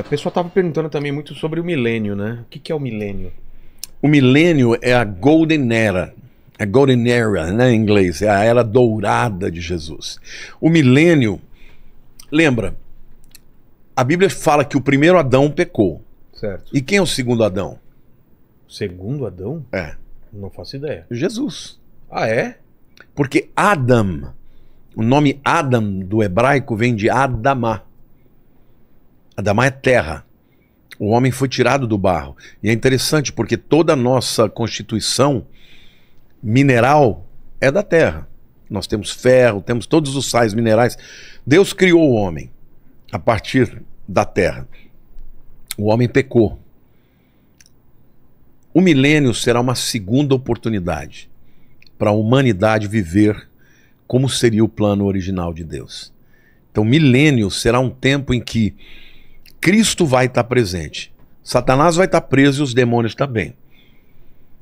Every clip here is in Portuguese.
O pessoal estava perguntando também muito sobre o milênio, né? O que que é o milênio? O milênio é a Golden Era. A Golden Era, né, em inglês. É a era dourada de Jesus. O milênio, lembra, a Bíblia fala que o primeiro Adão pecou. Certo. E quem é o segundo Adão? Segundo Adão? É Não faço ideia. Jesus. Ah, é? Porque Adam, o nome Adam do hebraico vem de Adamá. Adamá é terra. O homem foi tirado do barro. E é interessante porque toda a nossa constituição mineral é da terra. Nós temos ferro, temos todos os sais minerais. Deus criou o homem a partir da terra. O homem pecou. O milênio será uma segunda oportunidade para a humanidade viver como seria o plano original de Deus. Então, milênio será um tempo em que Cristo vai estar presente. Satanás vai estar preso e os demônios também.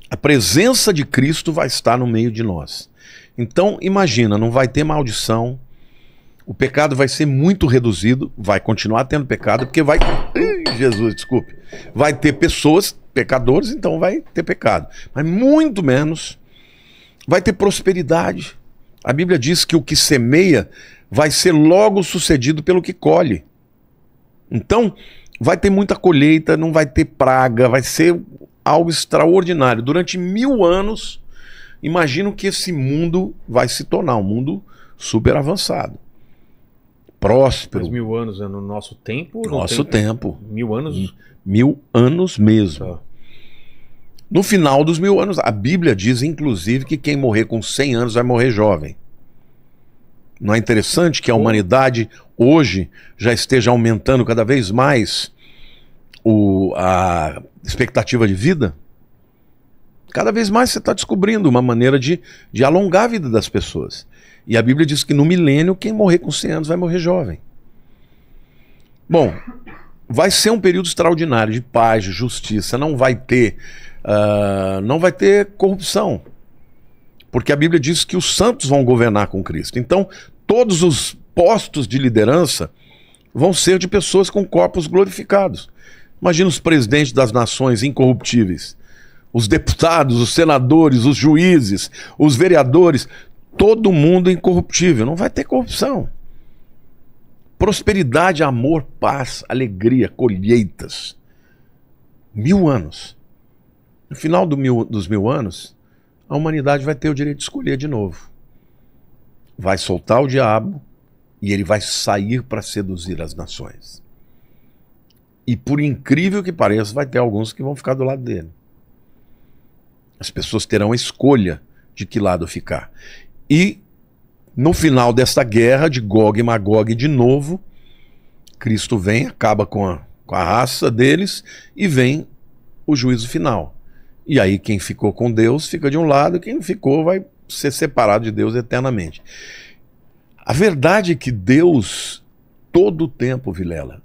A presença de Cristo vai estar no meio de nós. Então, imagina, não vai ter maldição, o pecado vai ser muito reduzido, vai continuar tendo pecado, porque vai... Jesus, desculpe. Vai ter pessoas, pecadores, então vai ter pecado. Mas muito menos. Vai ter prosperidade. A Bíblia diz que o que semeia vai ser logo sucedido pelo que colhe. Então, vai ter muita colheita, não vai ter praga, vai ser algo extraordinário. Durante 1000 anos, imagino que esse mundo vai se tornar um mundo super avançado. Próspero. Mas 1000 anos é no nosso tempo? Nosso tempo. 1000 anos? 1000 anos mesmo. Só. No final dos 1000 anos, a Bíblia diz, inclusive, que quem morrer com 100 anos vai morrer jovem. Não é interessante que a humanidade hoje já esteja aumentando cada vez mais a expectativa de vida? Cada vez mais você está descobrindo uma maneira de alongar a vida das pessoas. E a Bíblia diz que no milênio, quem morrer com 100 anos vai morrer jovem. Bom, vai ser um período extraordinário de paz, de justiça. Não vai ter corrupção. Porque a Bíblia diz que os santos vão governar com Cristo. Então, todos os postos de liderança vão ser de pessoas com corpos glorificados. Imagina os presidentes das nações incorruptíveis, os deputados, os senadores, os juízes, os vereadores, todo mundo incorruptível. Não vai ter corrupção. Prosperidade, amor, paz, alegria, colheitas. 1000 anos. No final dos 1000 anos, a humanidade vai ter o direito de escolher de novo. Vai soltar o diabo e ele vai sair para seduzir as nações. E por incrível que pareça, vai ter alguns que vão ficar do lado dele. As pessoas terão a escolha de que lado ficar. E no final desta guerra de Gog e Magog de novo, Cristo vem, acaba com a raça deles e vem o juízo final. E aí quem ficou com Deus fica de um lado, quem não ficou vai ser separado de Deus eternamente. A verdade é que Deus, todo o tempo, Vilela,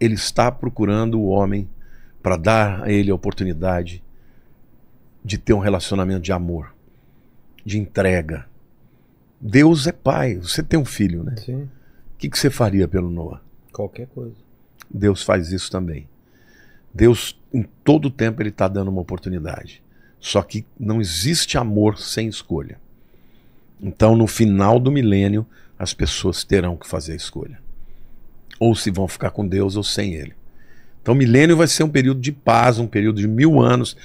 Ele está procurando o homem para dar a ele a oportunidade de ter um relacionamento de amor, de entrega. Deus é pai, você tem um filho, né? Sim. O que você faria pelo Noah? Qualquer coisa. Deus faz isso também. Deus, em todo o tempo, Ele está dando uma oportunidade. Só que não existe amor sem escolha. Então, no final do milênio, as pessoas terão que fazer a escolha. Ou se vão ficar com Deus ou sem Ele. Então, o milênio vai ser um período de paz, um período de 1000 anos,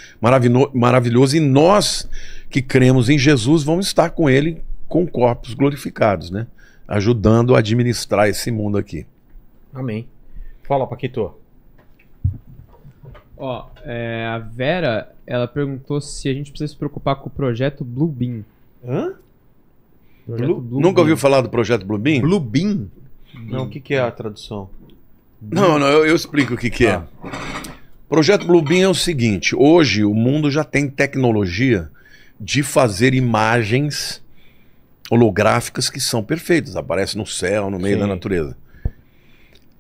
maravilhoso. E nós que cremos em Jesus vamos estar com Ele com corpos glorificados, né? Ajudando a administrar esse mundo aqui. Amém. Fala, Paquito. Ó, a Vera, ela perguntou se a gente precisa se preocupar com o projeto Bluebeam. Hã? Projeto Bluebeam. Nunca ouviu falar do projeto Bluebeam? Bluebeam? Não, o que é a tradução? Não, eu explico o que é. Projeto Bluebeam é o seguinte, hoje o mundo já tem tecnologia de fazer imagens holográficas que são perfeitas, aparecem no céu, no meio da natureza.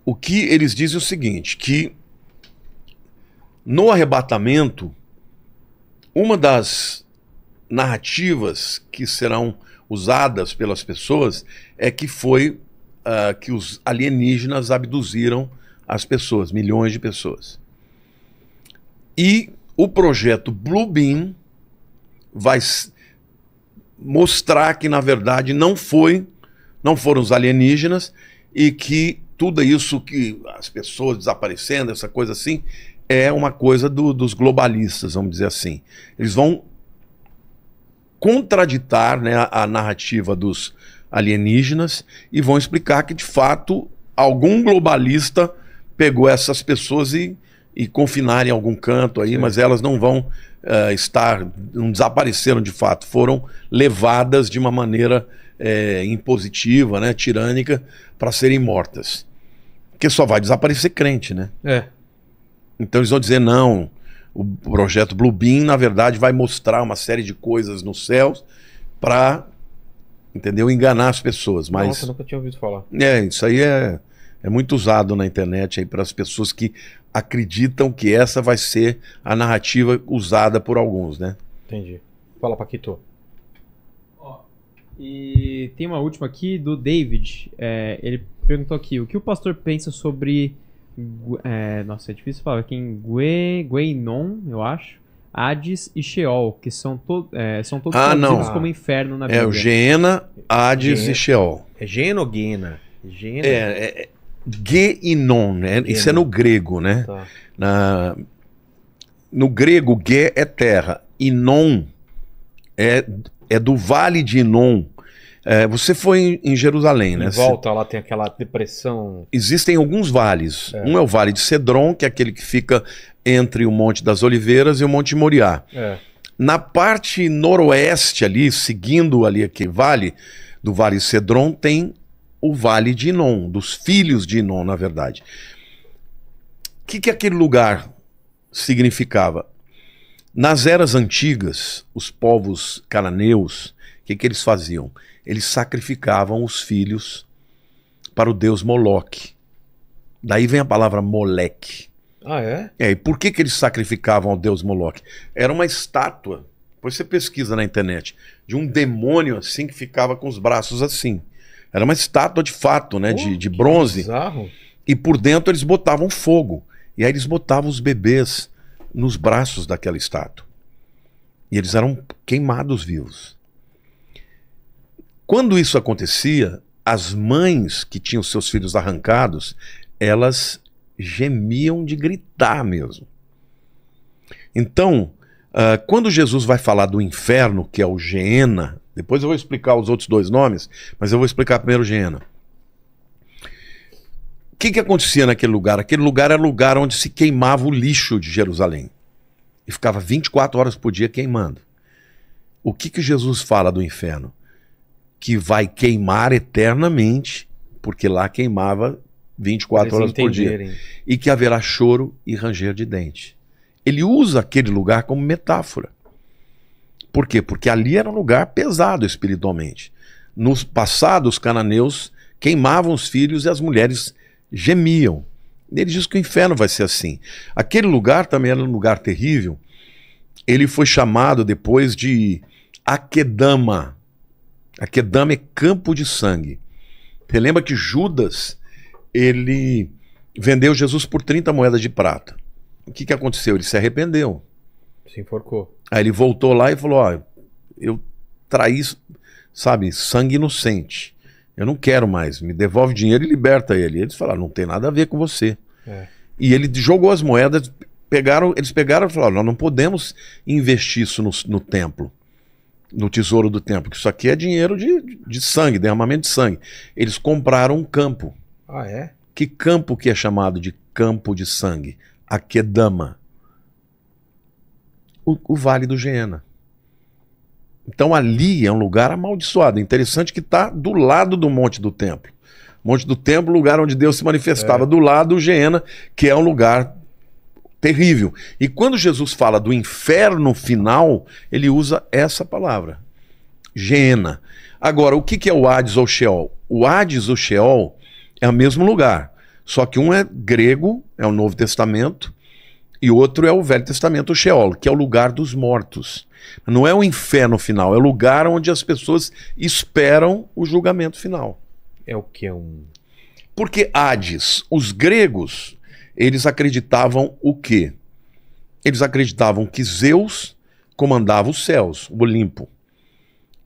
O que eles dizem é o seguinte, que no arrebatamento, uma das narrativas que serão usadas pelas pessoas é que foi que os alienígenas abduziram as pessoas, milhões de pessoas. E o projeto Bluebeam vai mostrar que, na verdade, não foram os alienígenas e que tudo isso que as pessoas desaparecendo, essa coisa assim, é uma coisa dos globalistas, vamos dizer assim. Eles vão contraditar, né, a narrativa dos alienígenas e vão explicar que, de fato, algum globalista pegou essas pessoas e confinaram em algum canto aí, mas elas não vão não desapareceram de fato, foram levadas de uma maneira impositiva, né, tirânica, para serem mortas. Porque só vai desaparecer crente, né? Então eles vão dizer, não, o projeto Bluebeam, na verdade, vai mostrar uma série de coisas nos céus para, entendeu, enganar as pessoas. Mas, nossa, nunca tinha ouvido falar. Isso aí é muito usado na internet aí para as pessoas que acreditam que essa vai ser a narrativa usada por alguns, né? Entendi. Fala, Paquito. E tem uma última aqui do David. Ele perguntou aqui, o que o pastor pensa sobre... nossa, é difícil falar. Aqui em Guénon, eu acho. Hades e Sheol, que são todos traduzidos como inferno na Bíblia. É o Geena, Hades e Sheol. É Gena ou Guena? Gena. Guénon, né? Isso é no grego, né? Tá. No grego, Gué é terra. Inon é do vale de Inon. Você foi em Jerusalém, né? Em volta lá tem aquela depressão. Existem alguns vales. Um é o Vale de Cedron, que é aquele que fica entre o Monte das Oliveiras e o Monte Moriá. Na parte noroeste ali, seguindo ali aquele vale, do Vale de Cedron, tem o Vale de Inon, dos filhos de Inon, na verdade. O que aquele lugar significava? Nas eras antigas, os povos cananeus, o que eles faziam? Eles sacrificavam os filhos para o deus Moloque. Daí vem a palavra Moleque. Ah, é? E por que eles sacrificavam ao deus Moloque? Era uma estátua, depois você pesquisa na internet, de um demônio assim que ficava com os braços assim. Era uma estátua de fato, né, de bronze. Bizarro. E por dentro eles botavam fogo. E aí eles botavam os bebês nos braços daquela estátua. E eles eram queimados vivos. Quando isso acontecia, as mães que tinham seus filhos arrancados, elas gemiam de gritar mesmo. Então, quando Jesus vai falar do inferno, que é o Geena, depois eu vou explicar os outros dois nomes, mas eu vou explicar primeiro o Geena. O que acontecia naquele lugar? Aquele lugar era o lugar onde se queimava o lixo de Jerusalém. E ficava 24 horas por dia queimando. O que Jesus fala do inferno? Que vai queimar eternamente, porque lá queimava 24 horas por dia. E que haverá choro e ranger de dente. Ele usa aquele lugar como metáfora. Por quê? Porque ali era um lugar pesado espiritualmente. No passado, os cananeus queimavam os filhos e as mulheres gemiam. Ele diz que o inferno vai ser assim. Aquele lugar também era um lugar terrível. Ele foi chamado depois de Akedama. Akedama é campo de sangue. Você lembra que Judas, ele vendeu Jesus por 30 moedas de prata. O que aconteceu? Ele se arrependeu. Se enforcou. Aí ele voltou lá e falou, eu traí, sabe, sangue inocente. Eu não quero mais, me devolve dinheiro e liberta ele. Eles falaram, não tem nada a ver com você. E ele jogou as moedas, eles pegaram e falaram, nós não podemos investir isso no templo, no tesouro do templo, que isso aqui é dinheiro de sangue, derramamento de sangue. Eles compraram um campo. Ah, é? Que campo que é chamado de campo de sangue? Akedama. O Vale do Geena. Então ali é um lugar amaldiçoado. Interessante que está do lado do Monte do Templo. Monte do Templo, lugar onde Deus se manifestava. Do lado do Geena, que é um lugar terrível. E quando Jesus fala do inferno final, ele usa essa palavra. Geena. Agora, o que é o Hades ou Sheol? O Hades ou Sheol é o mesmo lugar. Só que um é grego, é o Novo Testamento, e outro é o Velho Testamento, o Sheol, que é o lugar dos mortos. Não é o inferno final, é o lugar onde as pessoas esperam o julgamento final. É o que? Porque Hades, os gregos eles acreditavam o quê? Eles acreditavam que Zeus comandava os céus, o Olimpo.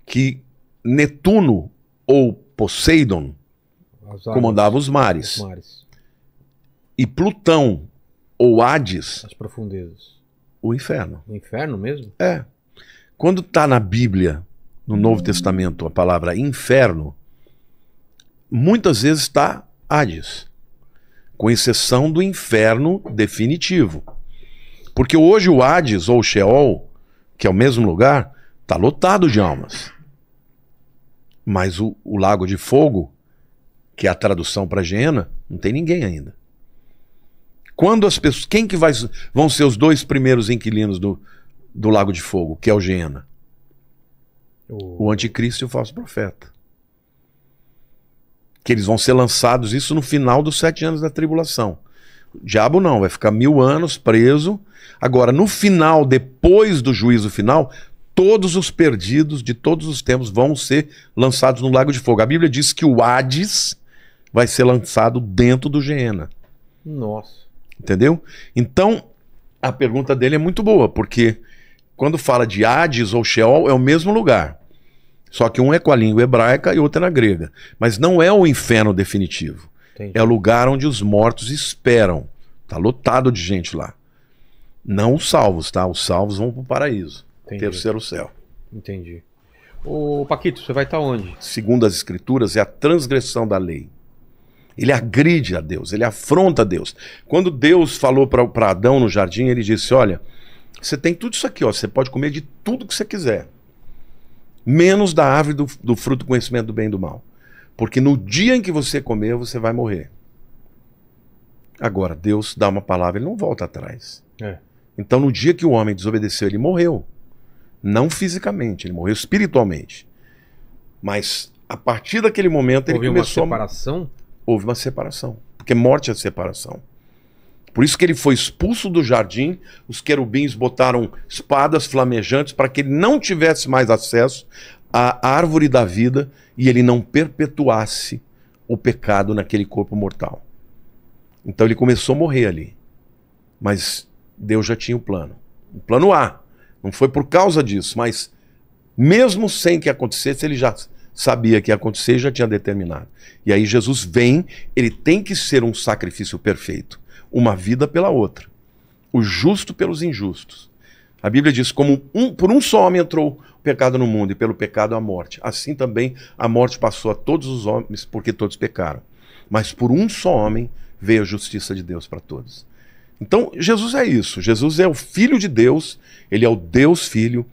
Que Netuno ou Poseidon comandava os mares. E Plutão ou Hades, As profundezas. o inferno. O inferno mesmo? É. Quando está na Bíblia, no Novo Testamento, a palavra inferno, muitas vezes está Hades, com exceção do inferno definitivo. Porque hoje o Hades ou o Sheol, que é o mesmo lugar, está lotado de almas. Mas o Lago de Fogo, que é a tradução para Geena, não tem ninguém ainda. Quando as pessoas, quem que vão ser os 2 primeiros inquilinos do Lago de Fogo, que é o Geena? O anticristo e o falso profeta. Que eles vão ser lançados, isso no final dos 7 anos da tribulação. O diabo não, vai ficar 1000 anos preso. Agora, no final, depois do juízo final, todos os perdidos de todos os tempos vão ser lançados no Lago de Fogo. A Bíblia diz que o Hades vai ser lançado dentro do Geena. Nossa. Entendeu? Então, a pergunta dele é muito boa, porque quando fala de Hades ou Sheol, é o mesmo lugar. Só que um é com a língua hebraica e outro é na grega. Mas não é o inferno definitivo. Entendi. É o lugar onde os mortos esperam. Está lotado de gente lá. Não os salvos, tá? Os salvos vão para o paraíso. Entendi. Terceiro céu. Entendi. Ô, Paquito, você vai estar onde? Segundo as escrituras, é a transgressão da lei. Ele agride a Deus, ele afronta a Deus. Quando Deus falou para Adão no jardim, ele disse, olha, você tem tudo isso aqui, ó, você pode comer de tudo que você quiser, menos da árvore do fruto do conhecimento do bem e do mal. Porque no dia em que você comer, você vai morrer. Agora, Deus dá uma palavra, ele não volta atrás. É. Então, no dia que o homem desobedeceu, ele morreu. Não fisicamente, ele morreu espiritualmente. Mas, a partir daquele momento, ele começou uma separação? Houve uma separação. Porque morte é separação. Por isso que ele foi expulso do jardim, os querubins botaram espadas flamejantes para que ele não tivesse mais acesso à árvore da vida e ele não perpetuasse o pecado naquele corpo mortal. Então ele começou a morrer ali. Mas Deus já tinha o plano. O plano A. Não foi por causa disso, mas mesmo sem que acontecesse, ele já sabia que ia acontecer e já tinha determinado. E aí Jesus vem, ele tem que ser um sacrifício perfeito. Uma vida pela outra. O justo pelos injustos. A Bíblia diz, como por um só homem entrou o pecado no mundo e pelo pecado a morte. Assim também a morte passou a todos os homens porque todos pecaram. Mas por um só homem veio a justiça de Deus para todos. Então Jesus é isso. Jesus é o Filho de Deus, ele é o Deus Filho,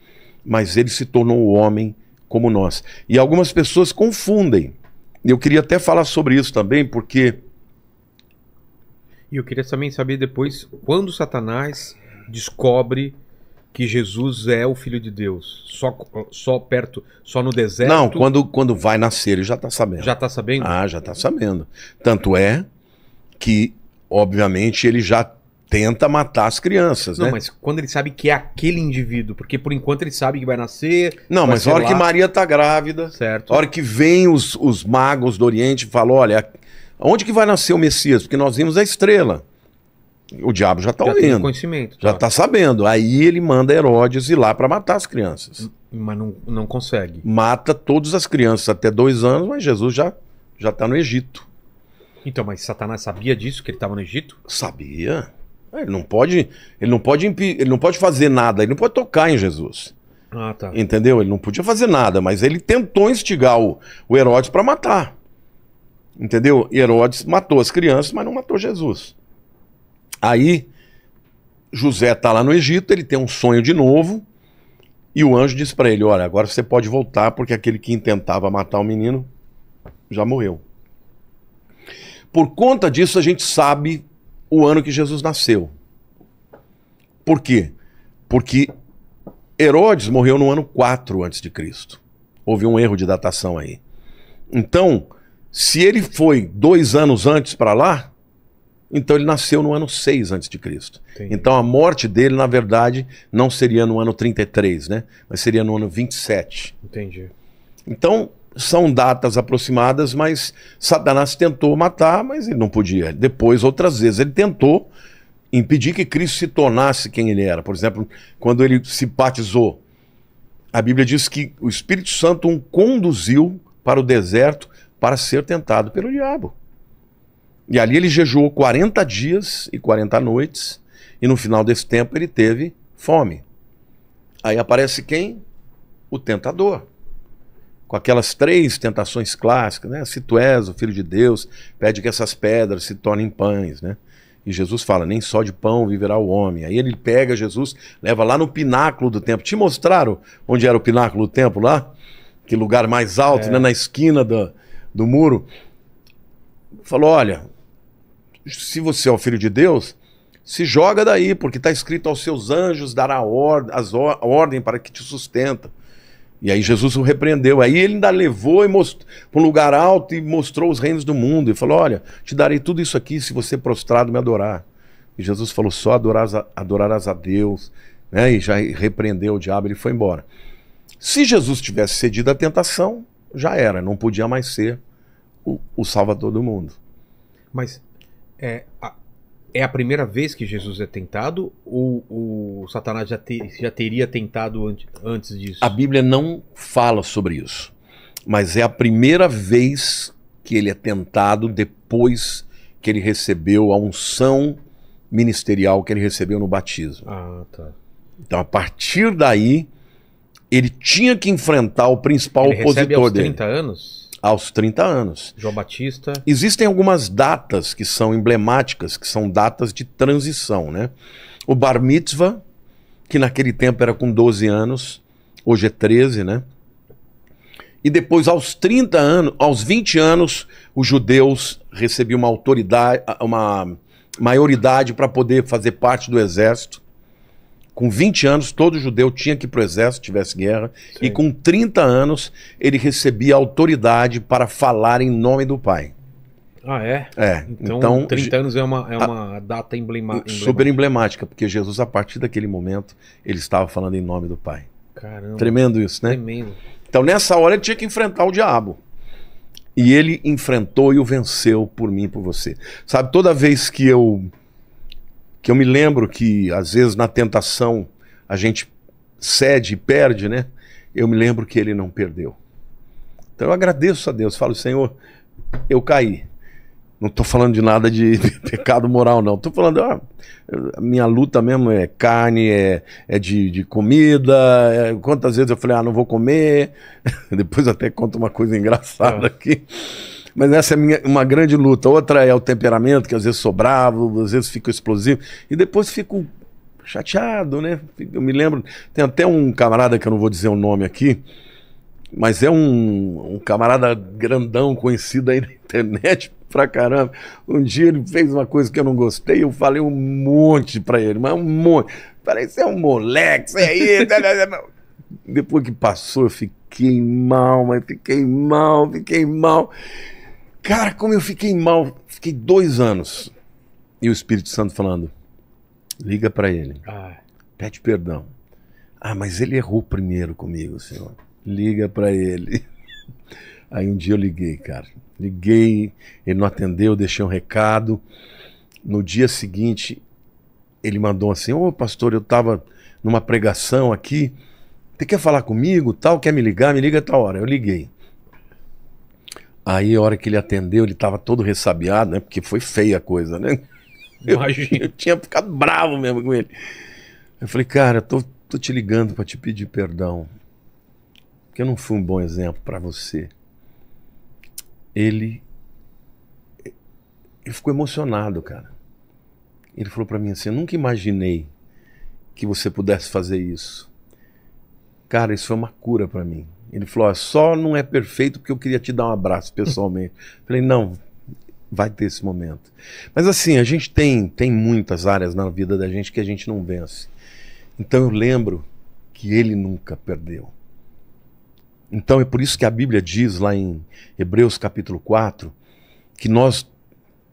mas ele se tornou o homem como nós. E algumas pessoas confundem. Eu queria até falar sobre isso também, porque... E eu queria também saber depois, quando Satanás descobre que Jesus é o Filho de Deus? Só perto, só no deserto? Não, quando vai nascer, ele já está sabendo. Já está sabendo? Ah, já está sabendo. Tanto é que, obviamente, ele já tenta matar as crianças, Não, né? mas quando ele sabe que é aquele indivíduo, porque por enquanto ele sabe que vai nascer... Não, vai mas ser a hora lá. que Maria está grávida, Certo. a hora que vem os magos do Oriente e falam, olha, onde que vai nascer o Messias? Porque nós vimos a estrela. O diabo já está Já tem ouvindo, conhecimento. já está sabendo. Aí ele manda Herodes ir lá para matar as crianças. Mas não consegue. Mata todas as crianças até 2 anos, mas Jesus já está no Egito. Então, mas Satanás sabia disso, que ele estava no Egito? Sabia. Ele não pode fazer nada, ele não pode tocar em Jesus. Ah, tá. Entendeu? Ele não podia fazer nada, mas ele tentou instigar o Herodes para matar. Entendeu? E Herodes matou as crianças, mas não matou Jesus. Aí, José está lá no Egito, ele tem um sonho de novo, e o anjo diz para ele, olha, agora você pode voltar, porque aquele que intentava matar o menino já morreu. Por conta disso, a gente sabe o ano que Jesus nasceu. Por quê? Porque Herodes morreu no ano 4 a.C. Houve um erro de datação aí. Então, se ele foi 2 anos antes para lá, então ele nasceu no ano 6 a.C. Então a morte dele, na verdade, não seria no ano 33, né? Mas seria no ano 27. Entendi. Então, são datas aproximadas, mas Satanás tentou matar, mas ele não podia. Depois, outras vezes, ele tentou impedir que Cristo se tornasse quem ele era. Por exemplo, quando ele se batizou, a Bíblia diz que o Espírito Santo o conduziu para o deserto para ser tentado pelo diabo. E ali ele jejuou 40 dias e 40 noites, e no final desse tempo ele teve fome. Aí aparece quem? O tentador. Com aquelas 3 tentações clássicas, né? Se tu és o Filho de Deus, pede que essas pedras se tornem pães, né? E Jesus fala, nem só de pão viverá o homem. Aí ele pega Jesus, leva lá no pináculo do templo. Te mostraram onde era o pináculo do templo lá? Que lugar mais alto, né? Na esquina do muro. Falou, olha, se você é o Filho de Deus, se joga daí, porque está escrito aos seus anjos dará ordem para que te sustenta. E aí Jesus o repreendeu. Aí ele ainda levou e mostrou para um lugar alto e mostrou os reinos do mundo. E falou, olha, te darei tudo isso aqui se você prostrado me adorar. E Jesus falou, só adorarás a Deus. Né? E já repreendeu o diabo, ele foi embora. Se Jesus tivesse cedido à tentação, já era, não podia mais ser o Salvador do mundo. Mas é a primeira vez que Jesus é tentado ou o Satanás já teria tentado antes disso? A Bíblia não fala sobre isso, mas é a primeira vez que ele é tentado depois que ele recebeu a unção ministerial que ele recebeu no batismo. Ah, tá. Então, a partir daí, ele tinha que enfrentar o principal opositor dele. 30 anos? Aos 30 anos. João Batista. Existem algumas datas que são emblemáticas, que são datas de transição, né? O Bar Mitzvah, que naquele tempo era com 12 anos, hoje é 13, né? E depois, aos 30 anos, aos 20 anos, os judeus recebiam uma autoridade, uma maioridade para poder fazer parte do exército. Com 20 anos, todo judeu tinha que ir para o exército, tivesse guerra. Sim. E com 30 anos, ele recebia autoridade para falar em nome do Pai. Ah, é? É. Então 30 anos é uma data emblemática. Super emblemática, porque Jesus, a partir daquele momento, ele estava falando em nome do Pai. Caramba. Tremendo isso, né? Tremendo. Então, nessa hora, ele tinha que enfrentar o diabo. E ele enfrentou e o venceu por mim e por você. Sabe, toda vez que eu me lembro que, às vezes, na tentação, a gente cede e perde, né? Eu me lembro que ele não perdeu. Então eu agradeço a Deus, falo, Senhor, eu caí. Não estou falando de nada de pecado moral, não. Estou falando, a minha luta mesmo é carne, é de comida. Quantas vezes eu falei, não vou comer. Depois até conto uma coisa engraçada aqui. Mas essa é uma grande luta. Outra é o temperamento, que às vezes sou bravo, às vezes fico explosivo. E depois fico chateado, né? Eu me lembro, tem até um camarada, que eu não vou dizer o nome aqui, mas é um camarada grandão, conhecido aí na internet pra caramba. Um dia ele fez uma coisa que eu não gostei, eu falei um monte pra ele, mas um monte. Falei, você é um moleque, você é isso. Depois que passou, eu fiquei mal, mas fiquei mal. Cara, como eu fiquei mal, fiquei 2 anos. E o Espírito Santo falando, liga pra ele, pede perdão. Mas ele errou primeiro comigo, Senhor. Liga pra ele. Aí um dia eu liguei, cara. Liguei, ele não atendeu, deixei um recado. No dia seguinte, ele mandou assim, ô pastor, eu tava numa pregação aqui, você quer falar comigo, tal, quer me ligar? Me liga a tal hora. Eu liguei. Aí a hora que ele atendeu, ele tava todo ressabiado, né? Porque foi feia a coisa, né? Eu tinha ficado bravo mesmo com ele. Eu falei, cara, eu tô te ligando pra te pedir perdão. Porque eu não fui um bom exemplo pra você. Ele ficou emocionado, cara. Ele falou pra mim assim, eu nunca imaginei que você pudesse fazer isso. Cara, isso foi uma cura pra mim. Ele falou, só não é perfeito porque eu queria te dar um abraço pessoalmente. Falei, não, vai ter esse momento. Mas assim, a gente tem muitas áreas na vida da gente que a gente não vence. Então eu lembro que ele nunca perdeu. Então é por isso que a Bíblia diz lá em Hebreus capítulo 4, que nós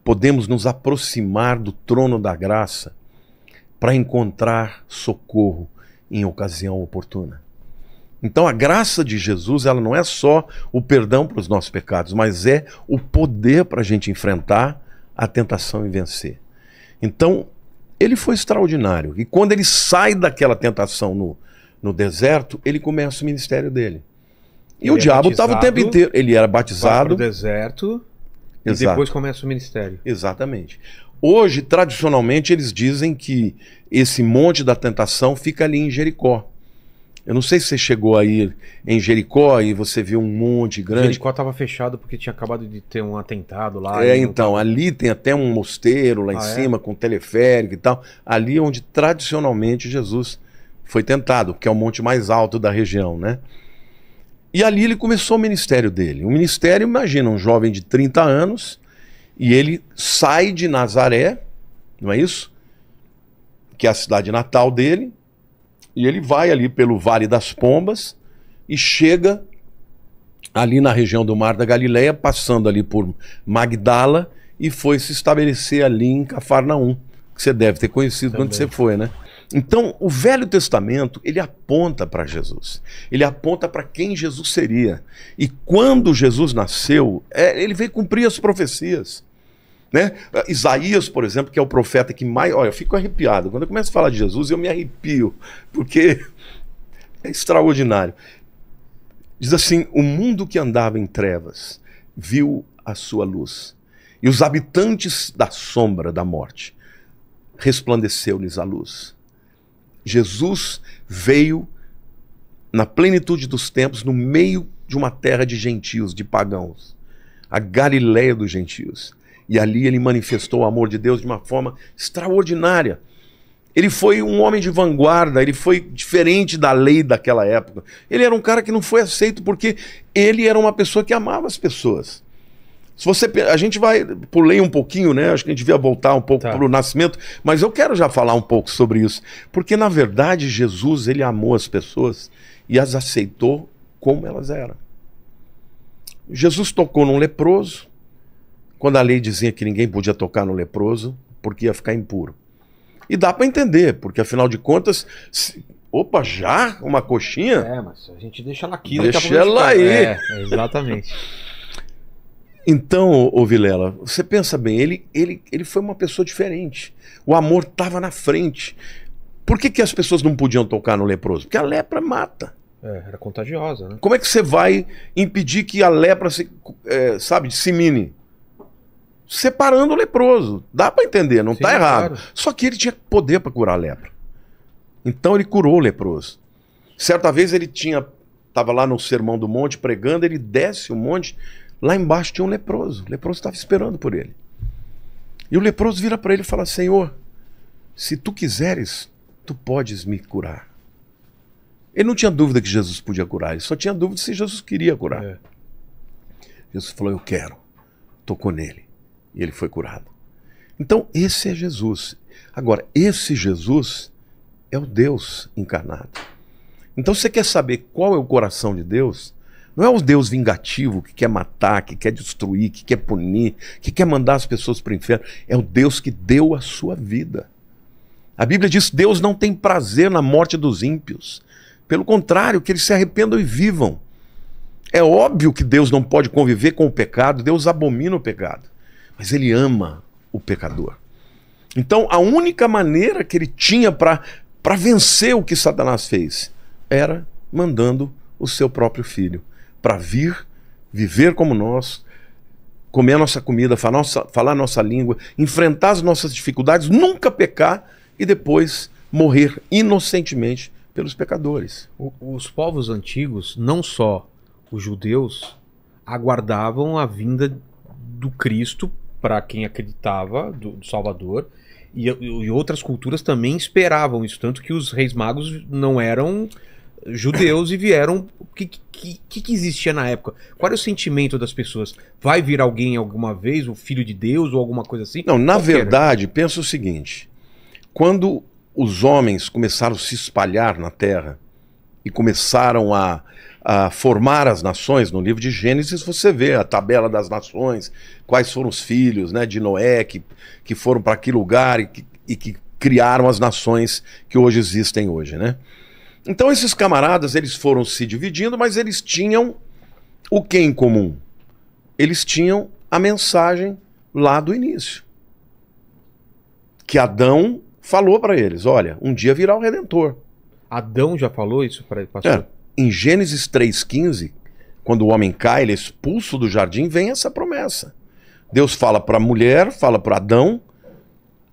podemos nos aproximar do trono da graça para encontrar socorro em ocasião oportuna. Então a graça de Jesus, ela não é só o perdão para os nossos pecados, mas é o poder para a gente enfrentar a tentação e vencer. Então, ele foi extraordinário. E quando ele sai daquela tentação no deserto, ele começa o ministério dele. E o diabo estava o tempo inteiro. Ele era batizado. Vai pro deserto. Exato. E depois começa o ministério. Exatamente. Hoje, tradicionalmente, eles dizem que esse monte da tentação fica ali em Jericó. Eu não sei se você chegou aí em Jericó e você viu um monte grande. Jericó estava fechado porque tinha acabado de ter um atentado lá. Então, ali tem até um mosteiro lá em cima, com teleférico e tal. Ali onde tradicionalmente Jesus foi tentado, que é o monte mais alto da região, né? E ali ele começou o ministério dele. O ministério, imagina, um jovem de 30 anos, e ele sai de Nazaré, não é isso? Que é a cidade natal dele, e ele vai ali pelo Vale das Pombas e chega ali na região do Mar da Galileia, passando ali por Magdala, e foi se estabelecer ali em Cafarnaum, que você deve ter conhecido quando você foi, né? Então, o Velho Testamento, ele aponta para Jesus. Ele aponta para quem Jesus seria. E quando Jesus nasceu, ele veio cumprir as profecias. Né? Isaías, por exemplo, que é o profeta que mais... Olha, eu fico arrepiado. Quando eu começo a falar de Jesus, eu me arrepio, porque é extraordinário. Diz assim, o mundo que andava em trevas viu a sua luz. E os habitantes da sombra da morte resplandeceu-lhes a luz. Jesus veio na plenitude dos tempos, no meio de uma terra de gentios, de pagãos, a Galileia dos gentios. E ali ele manifestou o amor de Deus de uma forma extraordinária. Ele foi um homem de vanguarda, ele foi diferente da lei daquela época. Ele era um cara que não foi aceito porque ele era uma pessoa que amava as pessoas. Se você, a gente vai, pulei um pouquinho, né? Acho que a gente devia voltar um pouco para o nascimento, mas eu quero já falar um pouco sobre isso, porque na verdade Jesus, ele amou as pessoas e as aceitou como elas eram. Jesus tocou num leproso, quando a lei dizia que ninguém podia tocar no leproso, porque ia ficar impuro. E dá para entender, porque afinal de contas, opa, já uma coxinha? É, mas a gente deixa ela aqui. Deixa ela aí. Exatamente. Então, ô Vilela, você pensa bem, ele foi uma pessoa diferente. O amor estava na frente. Por que as pessoas não podiam tocar no leproso? Porque a lepra mata. Era contagiosa, né? Como é que você vai impedir que a lepra se, dissemine? Separando o leproso. Dá para entender, não está errado. Claro. Só que ele tinha poder para curar a lepra. Então ele curou o leproso. Certa vez ele estava lá no Sermão do Monte pregando, ele desce o monte. Lá embaixo tinha um leproso. O leproso estava esperando por ele. E o leproso vira para ele e fala: Senhor, se tu quiseres, tu podes me curar. Ele não tinha dúvida que Jesus podia curar. Ele só tinha dúvida se Jesus queria curar. Jesus falou: eu quero. Tocou nele. E ele foi curado. Então esse é Jesus. Agora, esse Jesus é o Deus encarnado. Então você quer saber qual é o coração de Deus? Não é o Deus vingativo que quer matar, que quer destruir, que quer punir, que quer mandar as pessoas para o inferno. É o Deus que deu a sua vida. A Bíblia diz que Deus não tem prazer na morte dos ímpios. Pelo contrário, que eles se arrependam e vivam. É óbvio que Deus não pode conviver com o pecado, Deus abomina o pecado. Mas ele ama o pecador. Então a única maneira que ele tinha para vencer o que Satanás fez era mandando o seu próprio filho para vir, viver como nós, comer a nossa comida, falar a nossa língua, enfrentar as nossas dificuldades, nunca pecar e depois morrer inocentemente pelos pecadores. Os povos antigos, não só os judeus, aguardavam a vinda do Cristo para quem acreditava, do Salvador, e outras culturas também esperavam isso, tanto que os reis magos não eram judeus e vieram. O que existia na época? Qual era o sentimento das pessoas? Vai vir alguém alguma vez, o filho de Deus ou alguma coisa assim? Não, na verdade, pensa o seguinte: quando os homens começaram a se espalhar na terra e começaram a formar as nações, no livro de Gênesis você vê a tabela das nações, quais foram os filhos, né, de Noé que foram para aquele lugar e que criaram as nações que hoje existem hoje, né? Então esses camaradas, eles foram se dividindo, mas eles tinham o que em comum? Eles tinham a mensagem lá do início. Que Adão falou para eles, olha, um dia virá o Redentor. Adão já falou isso para ele, pastor? Em Gênesis 3,15, quando o homem cai, ele é expulso do jardim, vem essa promessa. Deus fala para a mulher, fala para Adão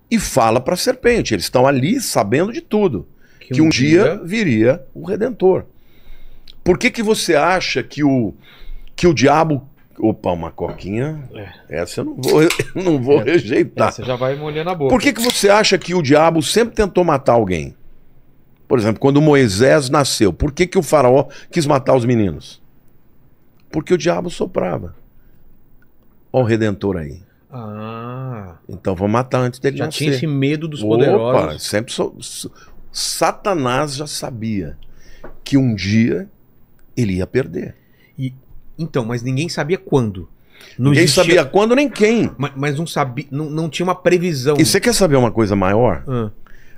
e fala para a serpente. Eles estão ali sabendo de tudo. Que um dia viria o Redentor. Por que você acha que o diabo... Opa, uma coquinha. Essa eu não vou rejeitar. Essa já vai molhando a boca. Por que você acha que o diabo sempre tentou matar alguém? Por exemplo, quando Moisés nasceu, por que o faraó quis matar os meninos? Porque o diabo soprava. Olha o Redentor aí. Ah. Então vamos matar antes dele já nascer. Tinha esse medo dos poderosos. Opa, sempre Satanás já sabia que um dia ele ia perder. Então, mas ninguém sabia quando. Ninguém sabia quando nem quem. Mas não sabia, não tinha uma previsão. E você quer saber uma coisa maior? Ah.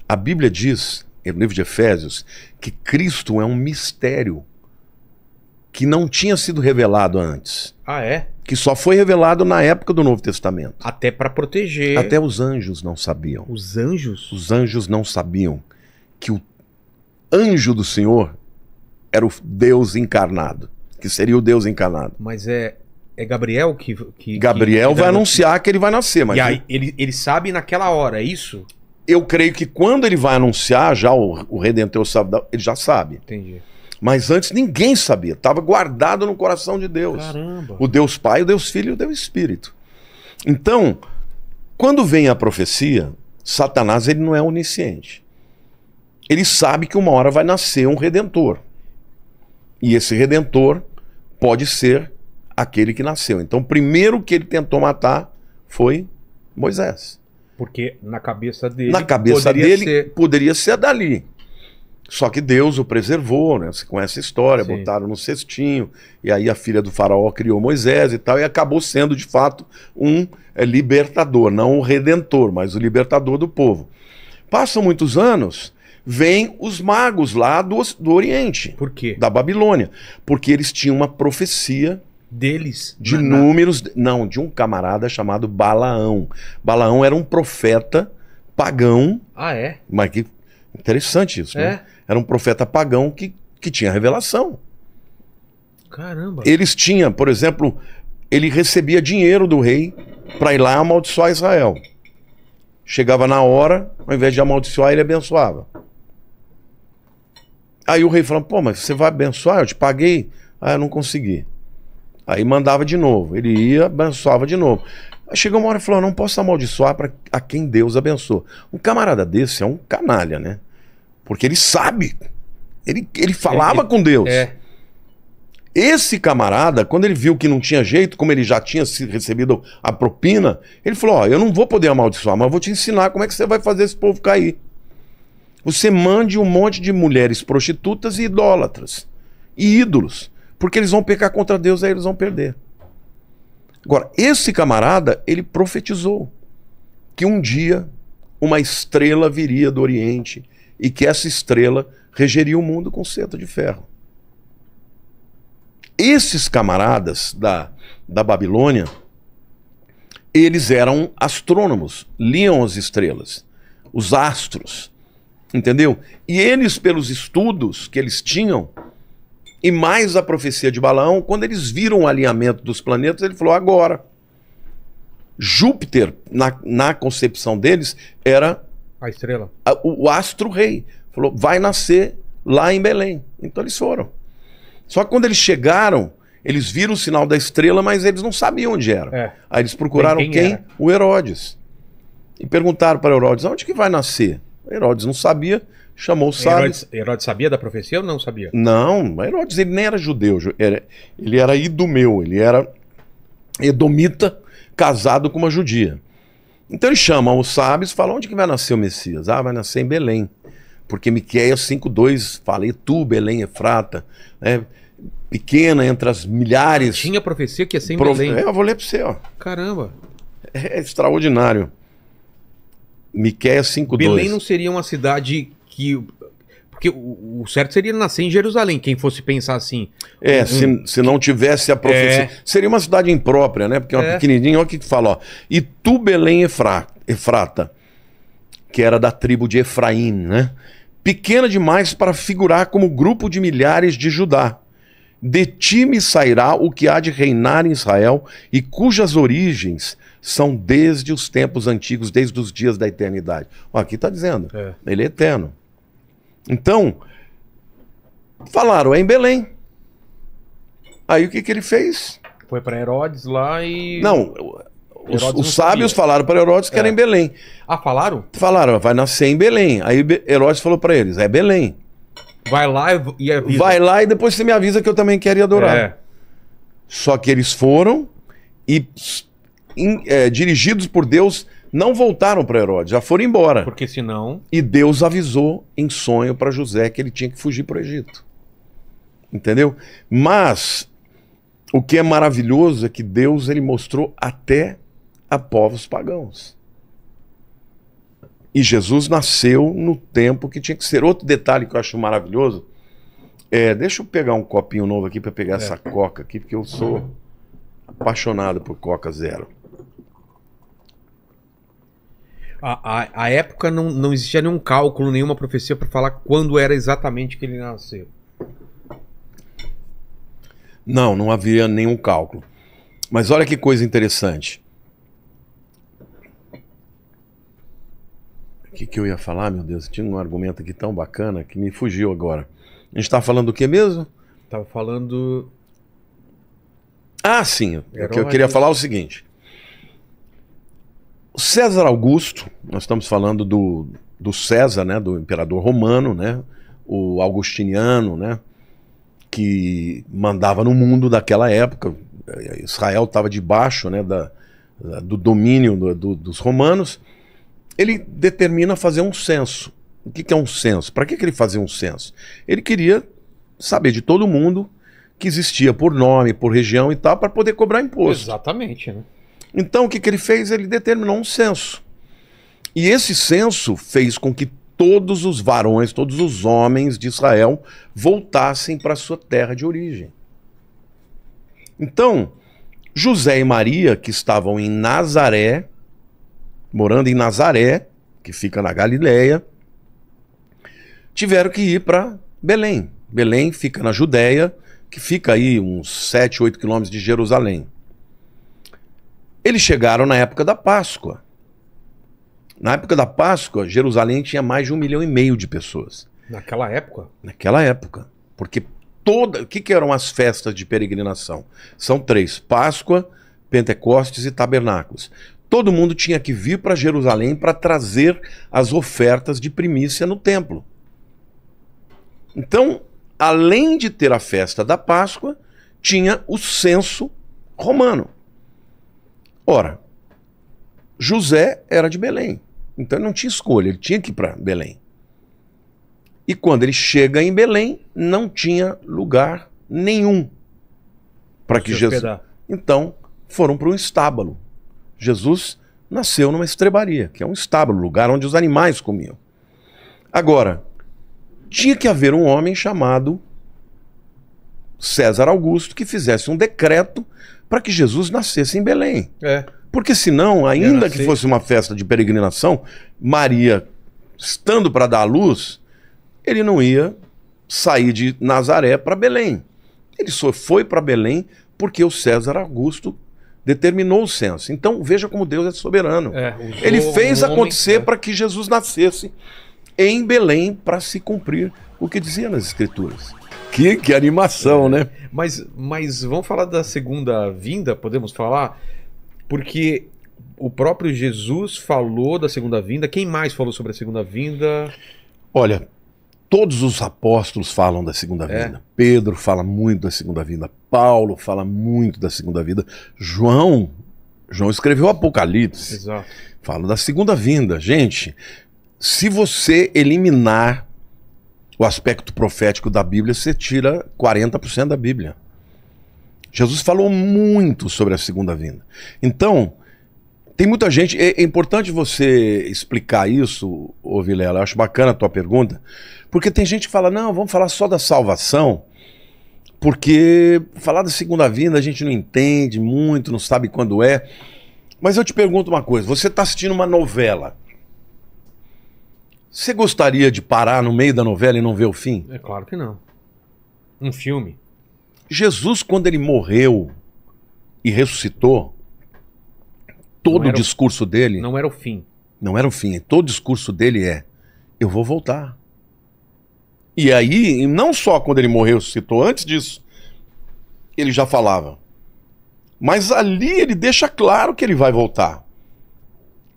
A Bíblia diz, no livro de Efésios, que Cristo é um mistério que não tinha sido revelado antes. Ah, é? Que só foi revelado na época do Novo Testamento. Até para proteger. Até os anjos não sabiam. Os anjos? Os anjos não sabiam que o anjo do Senhor era o Deus encarnado. Que seria o Deus encarnado. Mas é Gabriel que Gabriel vai anunciar que ele vai nascer. Mas e aí ele sabe naquela hora, é isso? Eu creio que quando ele vai anunciar, já o Redentor sabe, ele já sabe. Entendi. Mas antes ninguém sabia. Estava guardado no coração de Deus. Caramba. O Deus Pai, o Deus Filho e o Deus Espírito. Então, quando vem a profecia, Satanás ele não é onisciente. Ele sabe que uma hora vai nascer um Redentor. E esse Redentor pode ser aquele que nasceu. Então, o primeiro que ele tentou matar foi Moisés. Porque na cabeça dele... Na cabeça dele poderia ser dali. Só que Deus o preservou, né? Você conhece a história, Sim. Botaram no cestinho, e aí a filha do faraó criou Moisés e tal, e acabou sendo, de fato, um libertador. Não o redentor, mas o libertador do povo. Passam muitos anos... Vêm os magos lá do Oriente. Por quê? Da Babilônia. Porque eles tinham uma profecia deles. De números. Não, de um camarada chamado Balaão. Balaão era um profeta pagão. Ah, é? Mas que interessante isso, né? Era um profeta pagão que tinha revelação. Caramba. Eles tinham, por exemplo, ele recebia dinheiro do rei para ir lá amaldiçoar Israel. Chegava na hora, ao invés de amaldiçoar, ele abençoava. Aí o rei falou, pô, mas você vai abençoar? Eu te paguei. Ah, eu não consegui. Aí mandava de novo. Ele ia, abençoava de novo. Aí chegou uma hora e falou, não posso amaldiçoar a quem Deus abençoa. Um camarada desse é um canalha, né? Porque ele sabe. Ele falava com Deus. Esse camarada, quando ele viu que não tinha jeito, como ele já tinha recebido a propina, ele falou, ó, eu não vou poder amaldiçoar, mas eu vou te ensinar como é que você vai fazer esse povo cair. Você mande um monte de mulheres prostitutas e idólatras. E ídolos. Porque eles vão pecar contra Deus, aí eles vão perder. Agora, esse camarada, ele profetizou que um dia uma estrela viria do Oriente e que essa estrela regeria o mundo com cetro de ferro. Esses camaradas da Babilônia, eles eram astrônomos, liam as estrelas, os astros. Entendeu? E eles, pelos estudos que eles tinham, e mais a profecia de Balaão, quando eles viram o alinhamento dos planetas, ele falou, agora. Júpiter, na concepção deles, era a estrela. O astro-rei. Falou, vai nascer lá em Belém. Então eles foram. Só que quando eles chegaram, eles viram o sinal da estrela, mas eles não sabiam onde era. Aí eles procuraram quem? O Herodes. E perguntaram para Herodes, onde que vai nascer? Herodes não sabia, chamou os sábios. Herodes sabia da profecia ou não sabia? Não, Herodes ele nem era judeu, ele era idumeu, ele era edomita casado com uma judia. Então ele chama os sábios e fala, onde que vai nascer o Messias? Ah, vai nascer em Belém, porque Miqueias 5:2 fala, e tu, Belém Efrata, né, pequena entre as milhares. Tinha profecia que ia ser em Belém. Eu vou ler para você, ó. Caramba. É extraordinário. Miqueias 5:2. Belém não seria uma cidade que... Porque o certo seria nascer em Jerusalém, quem fosse pensar assim. Se não tivesse a profecia. Seria uma cidade imprópria, né? Porque é uma pequenininha, olha o que fala, ó. E tu, Belém Efrata, que era da tribo de Efraim, né? Pequena demais para figurar como grupo de milhares de Judá. De ti me sairá o que há de reinar em Israel e cujas origens são desde os tempos antigos, desde os dias da eternidade. Ó, aqui está dizendo, ele é eterno. Então, falaram, é em Belém. Aí o que ele fez? Foi para Herodes lá e... Não, os sábios falaram para Herodes que era em Belém. Ah, falaram? Falaram, vai nascer em Belém. Aí Herodes falou para eles, é Belém. Vai lá e avisa. Vai lá e depois você me avisa que eu também quero ir adorar. Só que eles foram e, dirigidos por Deus, não voltaram para Herodes, já foram embora. Porque senão... E Deus avisou em sonho para José que ele tinha que fugir para o Egito. Entendeu? Mas o que é maravilhoso é que Deus ele mostrou até a povos pagãos. E Jesus nasceu no tempo que tinha que ser. Outro detalhe que eu acho maravilhoso deixa eu pegar um copinho novo aqui para pegar essa Coca aqui, porque eu sou apaixonado por Coca Zero. A época não existia nenhum cálculo, nenhuma profecia para falar quando era exatamente que ele nasceu. Não havia nenhum cálculo. Mas olha que coisa interessante. O que eu ia falar, meu Deus? Tinha um argumento aqui tão bacana que me fugiu agora. A gente estava falando do que mesmo? Estava falando... Ah, sim. O que eu queria falar é o seguinte. O César Augusto, nós estamos falando do César, né? Do imperador romano, né? O Augustiniano, né? Que mandava no mundo daquela época. Israel estava debaixo, né? Do domínio dos romanos. Ele determina fazer um censo. O que é um censo? Para que ele fazia um censo? Ele queria saber de todo mundo que existia por nome, por região e tal, para poder cobrar imposto. Exatamente, né? Então o que ele fez? Ele determinou um censo. E esse censo fez com que todos os varões, todos os homens de Israel voltassem para sua terra de origem. Então, José e Maria, que estavam em Nazaré, morando em Nazaré, que fica na Galileia, tiveram que ir para Belém. Belém fica na Judéia, que fica aí uns 7, 8 quilômetros de Jerusalém. Eles chegaram na época da Páscoa. Na época da Páscoa, Jerusalém tinha mais de 1,5 milhão de pessoas. Naquela época? Naquela época. Porque o que eram as festas de peregrinação? São 3, Páscoa, Pentecostes e Tabernáculos. Todo mundo tinha que vir para Jerusalém para trazer as ofertas de primícia no templo. Então, além de ter a festa da Páscoa, tinha o censo romano. Ora, José era de Belém, então ele não tinha escolha, ele tinha que ir para Belém. E quando ele chega em Belém, não tinha lugar nenhum para que Jesus... Então, foram para um estábulo. Jesus nasceu numa estrebaria, que é um estábulo, lugar onde os animais comiam. Agora, tinha que haver um homem chamado César Augusto que fizesse um decreto para que Jesus nascesse em Belém. Porque senão, ainda que fosse uma festa de peregrinação, Maria, estando para dar à luz, ele não ia sair de Nazaré para Belém. Ele só foi para Belém porque o César Augusto determinou o censo. Então veja como Deus é soberano. Ele fez acontecer para que Jesus nascesse em Belém para se cumprir o que dizia nas Escrituras. Que animação, né? Mas vamos falar da segunda vinda, podemos falar? Porque o próprio Jesus falou da segunda vinda. Quem mais falou sobre a segunda vinda? Olha, todos os apóstolos falam da segunda vinda. Pedro fala muito da segunda vinda. Paulo fala muito da segunda vinda. João escreveu o Apocalipse. Exato. Fala da segunda vinda. Gente, se você eliminar o aspecto profético da Bíblia, você tira 40% da Bíblia. Jesus falou muito sobre a segunda vinda. Então, Tem muita gente, é importante você explicar isso, ô Vilela, eu acho bacana a tua pergunta, porque tem gente que fala, não, vamos falar só da salvação, porque falar da segunda vinda a gente não entende muito, não sabe quando é. Mas eu te pergunto uma coisa, você está assistindo uma novela, você gostaria de parar no meio da novela e não ver o fim? É claro que não. Um filme. Jesus, quando ele morreu e ressuscitou, todo o discurso dele... Não era o fim. Não era o fim. Todo o discurso dele é, eu vou voltar. E aí, não só quando ele morreu e ressuscitou, antes disso, ele já falava. Mas ali ele deixa claro que ele vai voltar.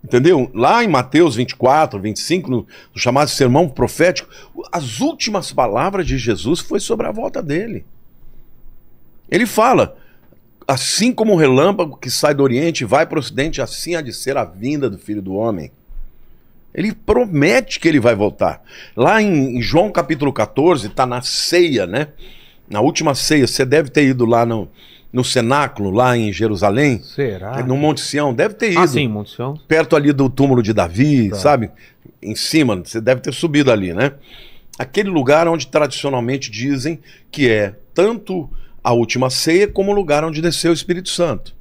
Entendeu? Lá em Mateus 24, 25, no chamado sermão profético, as últimas palavras de Jesus foi sobre a volta dele. Ele fala, assim como o relâmpago que sai do Oriente e vai para o Ocidente, assim há de ser a vinda do Filho do Homem. Ele promete que ele vai voltar. Lá em João capítulo 14, está na ceia, né? Na última ceia, você deve ter ido lá no cenáculo, lá em Jerusalém. Será? No Monte Sião, deve ter ido. Ah, sim, Monte Sião. Perto ali do túmulo de Davi, Tá. sabe? Em cima, você deve ter subido ali, né? Aquele lugar onde tradicionalmente dizem que é tanto a última ceia como o lugar onde desceu o Espírito Santo.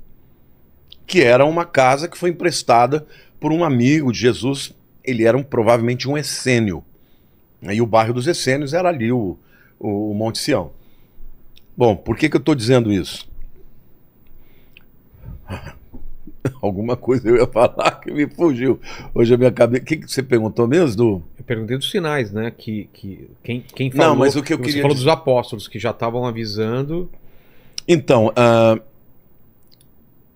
Que era uma casa que foi emprestada por um amigo de Jesus. Ele era provavelmente um essênio. E o bairro dos essênios era ali o Monte Sião. Bom, por que eu estou dizendo isso? Alguma coisa eu ia falar que me fugiu. Hoje a minha cabeça... O que você perguntou mesmo, Du? Eu perguntei dos sinais, né? Quem falou... Não, mas o que eu você queria falou dizer... dos apóstolos, que já estavam avisando. Então,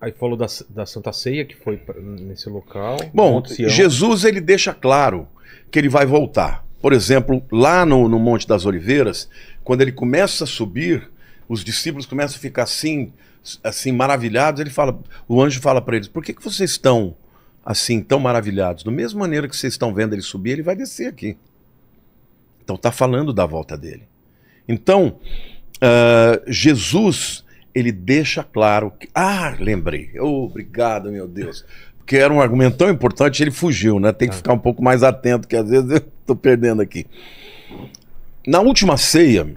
Aí falou da Santa Ceia, que foi nesse local. bom, Monte Sião. Jesus ele deixa claro que ele vai voltar. Por exemplo, lá no Monte das Oliveiras, quando ele começa a subir, os discípulos começam a ficar assim maravilhados. O anjo fala para eles, por que vocês estão assim tão maravilhados? Da mesma maneira que vocês estão vendo ele subir, ele vai descer aqui. Então está falando da volta dele. Então, Jesus, ele deixa claro que... lembrei. Obrigado, meu Deus. Porque era um argumento tão importante, ele fugiu, né? Tem que ficar um pouco mais atento, que às vezes eu estou perdendo aqui. Na última ceia,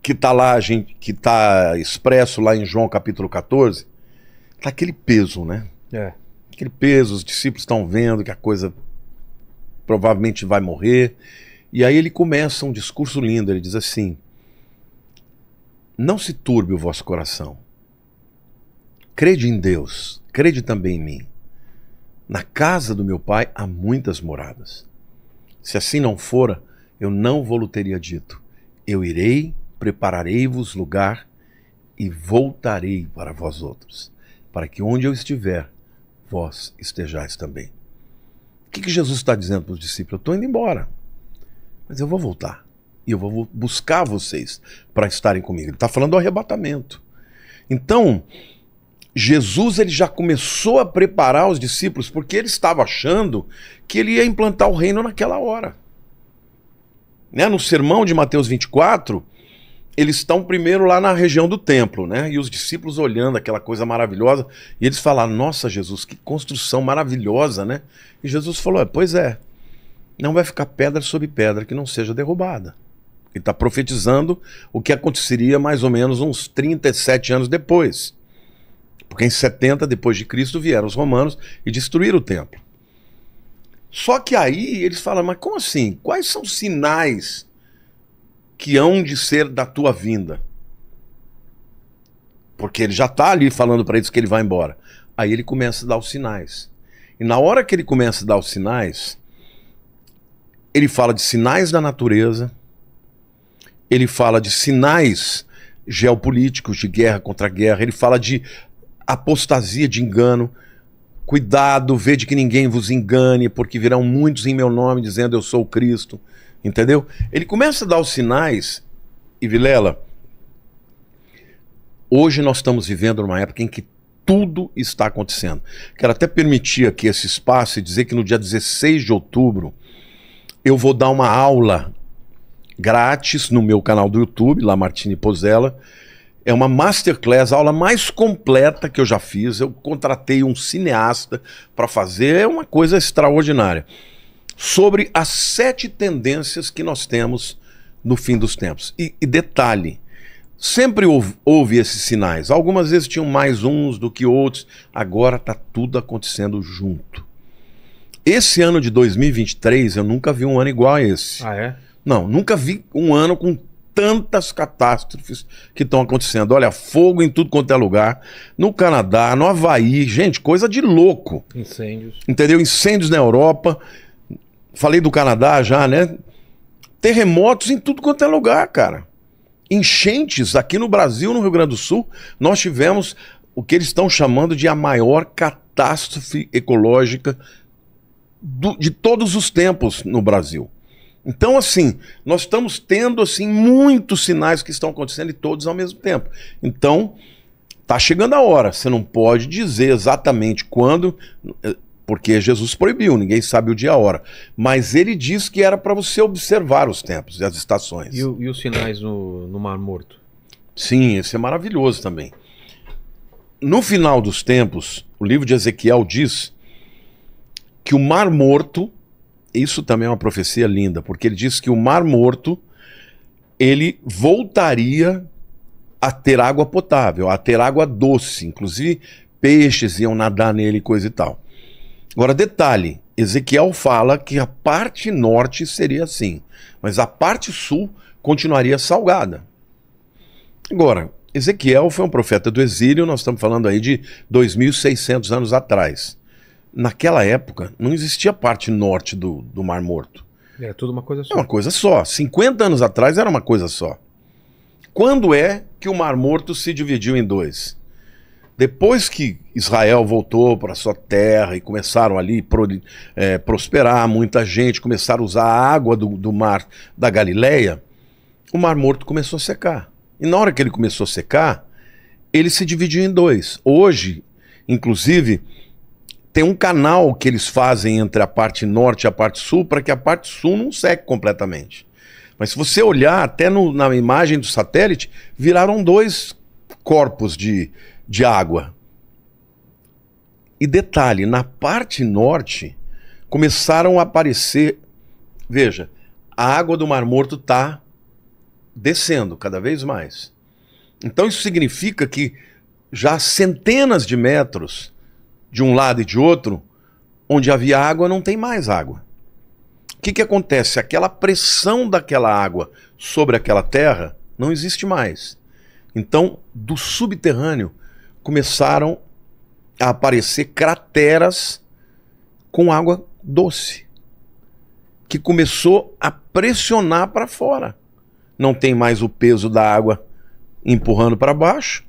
que está lá, que está expresso lá em João capítulo 14, tá aquele peso, né? É. Aquele peso, os discípulos estão vendo que a coisa provavelmente vai morrer. E aí ele começa um discurso lindo, ele diz assim, não se turbe o vosso coração. Crede em Deus, crede também em mim. Na casa do meu pai há muitas moradas. Se assim não fora, eu não vou-lo teria dito. Eu irei, prepararei-vos lugar e voltarei para vós outros, para que onde eu estiver, vós estejais também. O que Jesus está dizendo para os discípulos? Eu estou indo embora, mas eu vou voltar. E eu vou buscar vocês para estarem comigo. Ele está falando do arrebatamento. Então, Jesus ele já começou a preparar os discípulos, porque ele estava achando que ele ia implantar o reino naquela hora. Né? No sermão de Mateus 24, eles estão primeiro lá na região do templo, né? E os discípulos olhando aquela coisa maravilhosa, e eles falaram, nossa Jesus, que construção maravilhosa, né? E Jesus falou, pois é, não vai ficar pedra sobre pedra que não seja derrubada. Ele está profetizando o que aconteceria mais ou menos uns 37 anos depois. Porque em 70 depois de Cristo vieram os romanos e destruíram o templo. Só que aí eles falam, mas como assim? Quais são os sinais que hão de ser da tua vinda? Porque ele já está ali falando para eles que ele vai embora. Aí ele começa a dar os sinais. E na hora que ele começa a dar os sinais, ele fala de sinais da natureza, ele fala de sinais geopolíticos, de guerra contra guerra, ele fala de apostasia, de engano. Cuidado, vede que ninguém vos engane, porque virão muitos em meu nome dizendo eu sou o Cristo. Entendeu? Ele começa a dar os sinais, e Vilela, hoje nós estamos vivendo numa época em que tudo está acontecendo. Quero até permitir aqui esse espaço e dizer que no dia 16 de outubro eu vou dar uma aula grátis no meu canal do YouTube, Lamartine Pozzella. É uma masterclass, a aula mais completa que eu já fiz. Eu contratei um cineasta para fazer, é uma coisa extraordinária. Sobre as 7 tendências que nós temos no fim dos tempos. E detalhe, sempre houve esses sinais. Algumas vezes tinham mais uns do que outros. Agora está tudo acontecendo junto. Esse ano de 2023, eu nunca vi um ano igual a esse. Ah, é? Não, nunca vi um ano com tantas catástrofes que estão acontecendo. Olha, fogo em tudo quanto é lugar. No Canadá, no Havaí, gente, coisa de louco. Incêndios. Entendeu? Incêndios na Europa. Falei do Canadá já, né? Terremotos em tudo quanto é lugar, cara. Enchentes aqui no Brasil, no Rio Grande do Sul, nós tivemos o que eles estão chamando de a maior catástrofe ecológica de todos os tempos no Brasil. Então, assim, nós estamos tendo assim muitos sinais que estão acontecendo e todos ao mesmo tempo. Então, tá chegando a hora. Você não pode dizer exatamente quando, porque Jesus proibiu, ninguém sabe o dia e a hora. Mas ele diz que era para você observar os tempos e as estações. E os sinais no Mar Morto? Sim, esse é maravilhoso também. No final dos tempos, o livro de Ezequiel diz que o Mar Morto, isso também é uma profecia linda, porque ele diz que o Mar Morto, ele voltaria a ter água potável, a ter água doce, inclusive peixes iam nadar nele e coisa e tal. Agora, detalhe, Ezequiel fala que a parte norte seria assim, mas a parte sul continuaria salgada. Agora, Ezequiel foi um profeta do exílio, nós estamos falando aí de 2.600 anos atrás. Naquela época, não existia parte norte do Mar Morto. Era tudo uma coisa só. É uma coisa só. 50 anos atrás era uma coisa só. Quando é que o Mar Morto se dividiu em 2? Depois que Israel voltou para sua terra e começaram ali prosperar, muita gente, começaram a usar a água do mar da Galileia, o Mar Morto começou a secar. E na hora que ele começou a secar, ele se dividiu em 2. Hoje, inclusive, tem um canal que eles fazem entre a parte norte e a parte sul para que a parte sul não seque completamente. Mas se você olhar até na imagem do satélite, viraram 2 corpos de água. E detalhe, na parte norte começaram a aparecer, veja, a água do Mar Morto está descendo cada vez mais. Então isso significa que já centenas de metros de um lado e de outro, onde havia água, não tem mais água. O que acontece? Aquela pressão daquela água sobre aquela terra não existe mais. Então, do subterrâneo, começaram a aparecer crateras com água doce, que começou a pressionar para fora. Não tem mais o peso da água empurrando para baixo,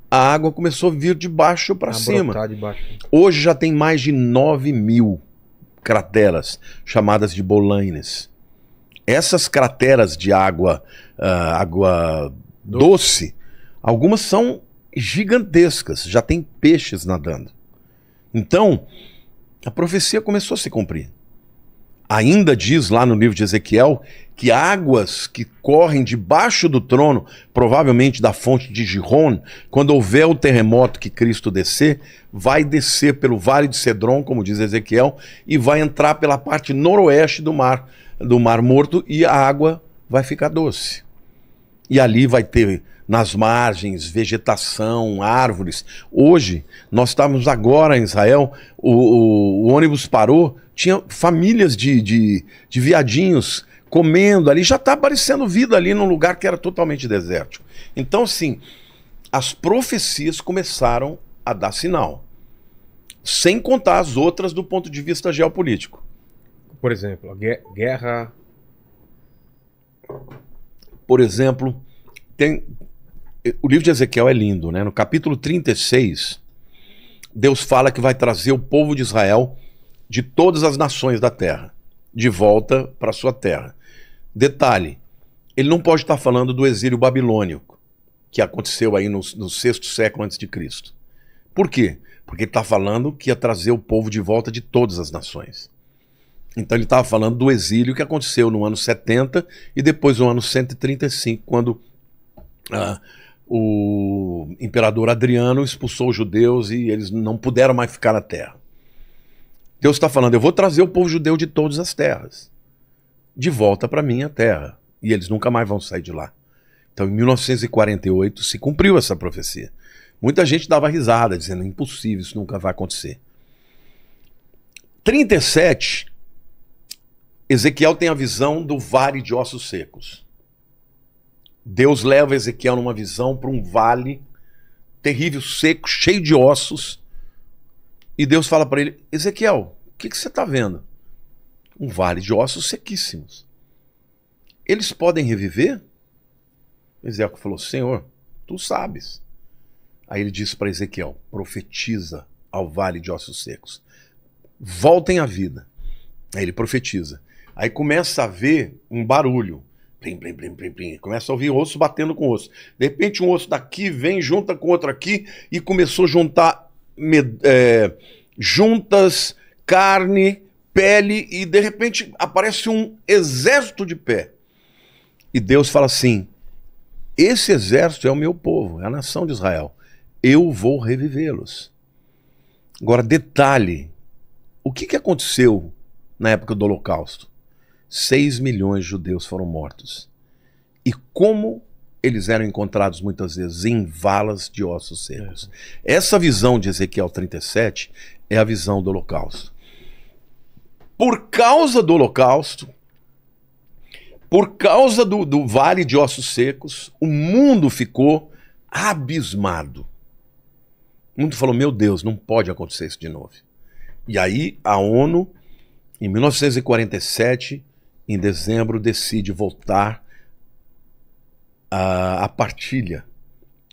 a água começou a vir de baixo para cima. De baixo. Hoje já tem mais de 9.000 crateras, chamadas de bolaines. Essas crateras de água doce, algumas são gigantescas, já tem peixes nadando. Então, a profecia começou a se cumprir. Ainda diz lá no livro de Ezequiel que águas que correm debaixo do trono, provavelmente da fonte de Gihon, quando houver o terremoto que Cristo descer, vai descer pelo Vale de Cedron, como diz Ezequiel, e vai entrar pela parte noroeste do Mar Morto, e a água vai ficar doce. E ali vai ter nas margens vegetação, árvores. Hoje, nós estávamos agora em Israel, o ônibus parou, tinha famílias de viadinhos comendo ali, já está aparecendo vida ali num lugar que era totalmente desértico. Então, assim, as profecias começaram a dar sinal, sem contar as outras do ponto de vista geopolítico. Por exemplo, a guerra... Por exemplo, o livro de Ezequiel é lindo, né? No capítulo 36, Deus fala que vai trazer o povo de Israel de todas as nações da terra de volta para sua terra. Detalhe, ele não pode estar falando do exílio babilônico, que aconteceu aí no 6º século antes de Cristo. Por quê? Porque ele está falando que ia trazer o povo de volta de todas as nações. Então ele estava falando do exílio que aconteceu no ano 70 e depois no ano 135, quando o imperador Adriano expulsou os judeus e eles não puderam mais ficar na terra. Deus está falando, eu vou trazer o povo judeu de todas as terras de volta para minha terra. E eles nunca mais vão sair de lá. Então, em 1948, se cumpriu essa profecia. Muita gente dava risada, dizendo, impossível, isso nunca vai acontecer. 37, Ezequiel tem a visão do vale de ossos secos. Deus leva Ezequiel numa visão para um vale terrível, seco, cheio de ossos. E Deus fala para ele, Ezequiel, o que você está vendo? Um vale de ossos sequíssimos. Eles podem reviver? Ezequiel falou, Senhor, tu sabes. Aí ele disse para Ezequiel, profetiza ao vale de ossos secos. Voltem à vida. Aí ele profetiza. Aí começa a ver um barulho. Plim, plim, plim, plim, plim. Começa a ouvir osso batendo com osso. De repente um osso daqui vem, junta com outro aqui e começou a juntar juntas, carne, pele e de repente aparece um exército de pé. E Deus fala assim, esse exército é o meu povo, é a nação de Israel. Eu vou revivê-los. Agora, detalhe, o que aconteceu na época do Holocausto? 6 milhões de judeus foram mortos. E como eles eram encontrados muitas vezes? Em valas de ossos secos. Essa visão de Ezequiel 37 é a visão do Holocausto. Por causa do Holocausto, por causa do vale de ossos secos, o mundo ficou abismado. O mundo falou, meu Deus, não pode acontecer isso de novo. E aí a ONU, em 1947, em dezembro, decide voltar a partilha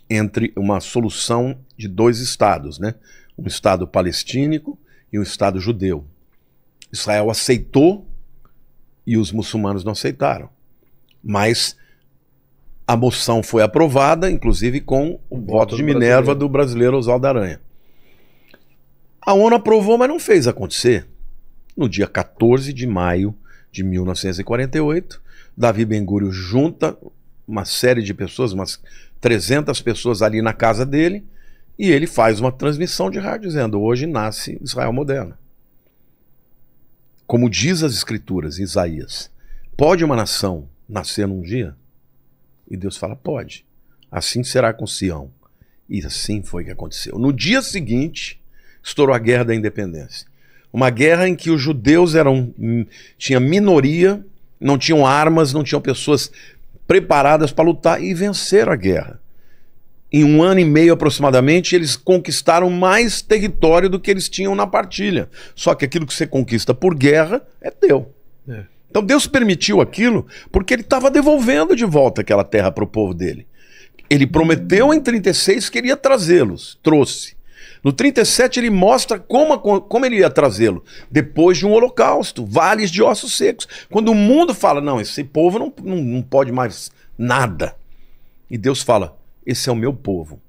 entre uma solução de 2 estados, né? Um estado palestínico e um estado judeu. Israel aceitou e os muçulmanos não aceitaram. Mas a moção foi aprovada, inclusive com o voto de Minerva do brasileiro Oswaldo Aranha. A ONU aprovou, mas não fez acontecer. No dia 14 de maio de 1948, Davi Ben-Gurion junta uma série de pessoas, umas 300 pessoas ali na casa dele, e ele faz uma transmissão de rádio dizendo, hoje nasce Israel moderno. Como diz as escrituras, Isaías, pode uma nação nascer num dia? E Deus fala, pode. Assim será com Sião. E assim foi que aconteceu. No dia seguinte, estourou a Guerra da Independência. Uma guerra em que os judeus tinha minoria, não tinham armas, não tinham pessoas preparadas para lutar e venceram a guerra. Em 1 ano e meio aproximadamente, eles conquistaram mais território do que eles tinham na partilha. Só que aquilo que você conquista por guerra é teu. É. Então Deus permitiu aquilo porque ele estava devolvendo de volta aquela terra para o povo dele. Ele prometeu em 36 que ele ia trazê-los, trouxe. No 37 ele mostra como ele ia trazê-lo. Depois de um holocausto, vales de ossos secos. Quando o mundo fala, não, esse povo não pode mais nada. E Deus fala, esse é o meu povo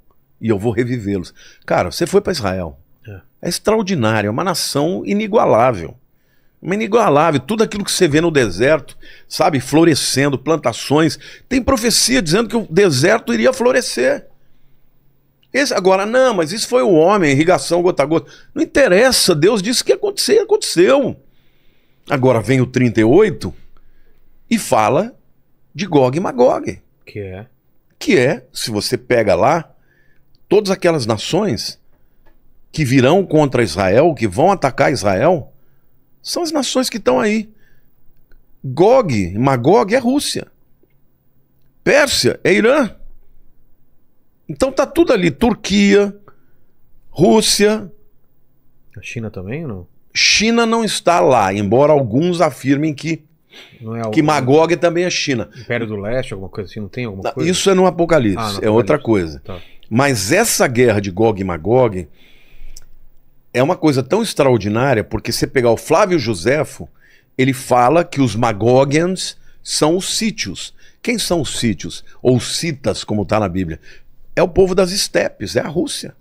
e eu vou revivê-los. Cara, você foi para Israel. É extraordinário, é uma nação inigualável. Inigualável, tudo aquilo que você vê no deserto, sabe, florescendo, plantações. Tem profecia dizendo que o deserto iria florescer. Agora, não, mas isso foi o homem, irrigação gota a gota. Não interessa, Deus disse que ia acontecer, aconteceu. Agora vem o 38 e fala de Gog e Magog. Que é, se você pega lá, todas aquelas nações que virão contra Israel, que vão atacar Israel, são as nações que estão aí. Gog, Magog é Rússia. Pérsia é Irã. Então tá tudo ali. Turquia, Rússia. A China também ou não? China não está lá, embora alguns afirmem que Magog também é China. Império do Leste, alguma coisa assim, não tem alguma coisa? Isso é no Apocalipse, é outra coisa. Tá. Mas essa guerra de Gog e Magog é uma coisa tão extraordinária, porque se pegar o Flávio Josefo, ele fala que os Magogians são os sítios. Quem são os sítios? Ou citas, como está na Bíblia? É o povo das estepes, é a Rússia.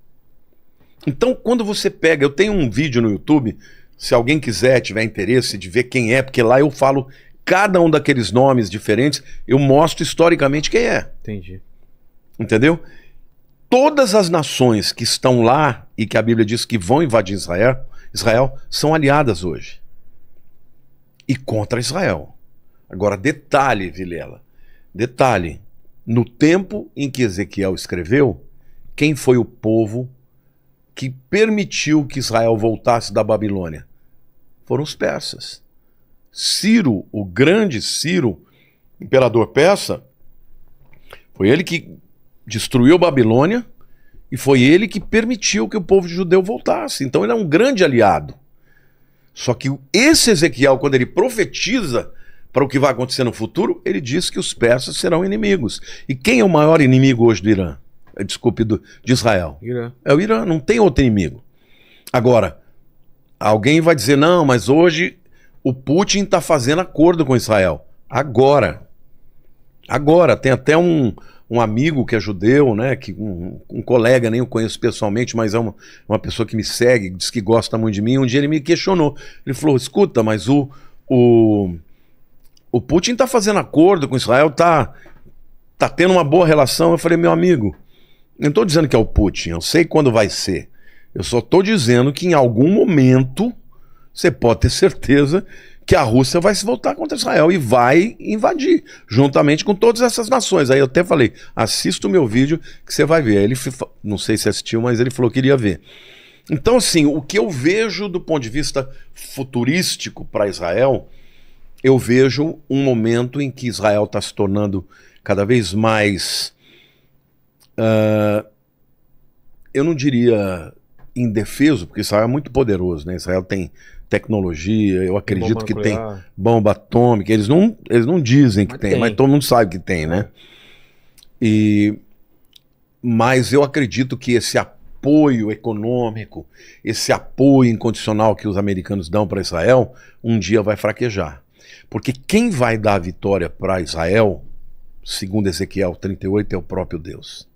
Então, quando você pega... Eu tenho um vídeo no YouTube, se alguém quiser, tiver interesse de ver quem é, porque lá eu falo cada um daqueles nomes diferentes, eu mostro historicamente quem é. Entendi. Entendeu? Todas as nações que estão lá e que a Bíblia diz que vão invadir Israel são aliadas hoje. E contra Israel. Agora, detalhe, Vilela. Detalhe. No tempo em que Ezequiel escreveu, quem foi o povo que permitiu que Israel voltasse da Babilônia? Foram os persas. Ciro, o grande Ciro, imperador persa, foi ele que destruiu a Babilônia e foi ele que permitiu que o povo judeu voltasse. Então ele é um grande aliado. Só que esse Ezequiel, quando ele profetiza para o que vai acontecer no futuro, ele diz que os persas serão inimigos. E quem é o maior inimigo hoje do Irã? Desculpe, de Israel. Irã. É o Irã, não tem outro inimigo. Agora, alguém vai dizer, não, mas hoje o Putin está fazendo acordo com Israel. Agora. Agora, tem até um amigo que é judeu, né, que um colega, nem o conheço pessoalmente, mas é uma pessoa que me segue, diz que gosta muito de mim. Um dia ele me questionou. Ele falou, escuta, mas o Putin está fazendo acordo com Israel, tá tendo uma boa relação. Eu falei, meu amigo, não estou dizendo que é o Putin, eu sei quando vai ser. Eu só estou dizendo que em algum momento você pode ter certeza que a Rússia vai se voltar contra Israel e vai invadir, juntamente com todas essas nações. Aí eu até falei, assista o meu vídeo que você vai ver. Aí ele, não sei se assistiu, mas ele falou que iria ver. Então, assim, o que eu vejo do ponto de vista futurístico para Israel, eu vejo um momento em que Israel está se tornando cada vez mais, eu não diria indefeso, porque Israel é muito poderoso, né? Israel tem tecnologia, eu acredito que tem bomba atômica, eles não dizem que tem, mas todo mundo sabe que tem, né? Mas eu acredito que esse apoio econômico, esse apoio incondicional que os americanos dão para Israel, um dia vai fraquejar. Porque quem vai dar a vitória para Israel, segundo Ezequiel 38, é o próprio Deus.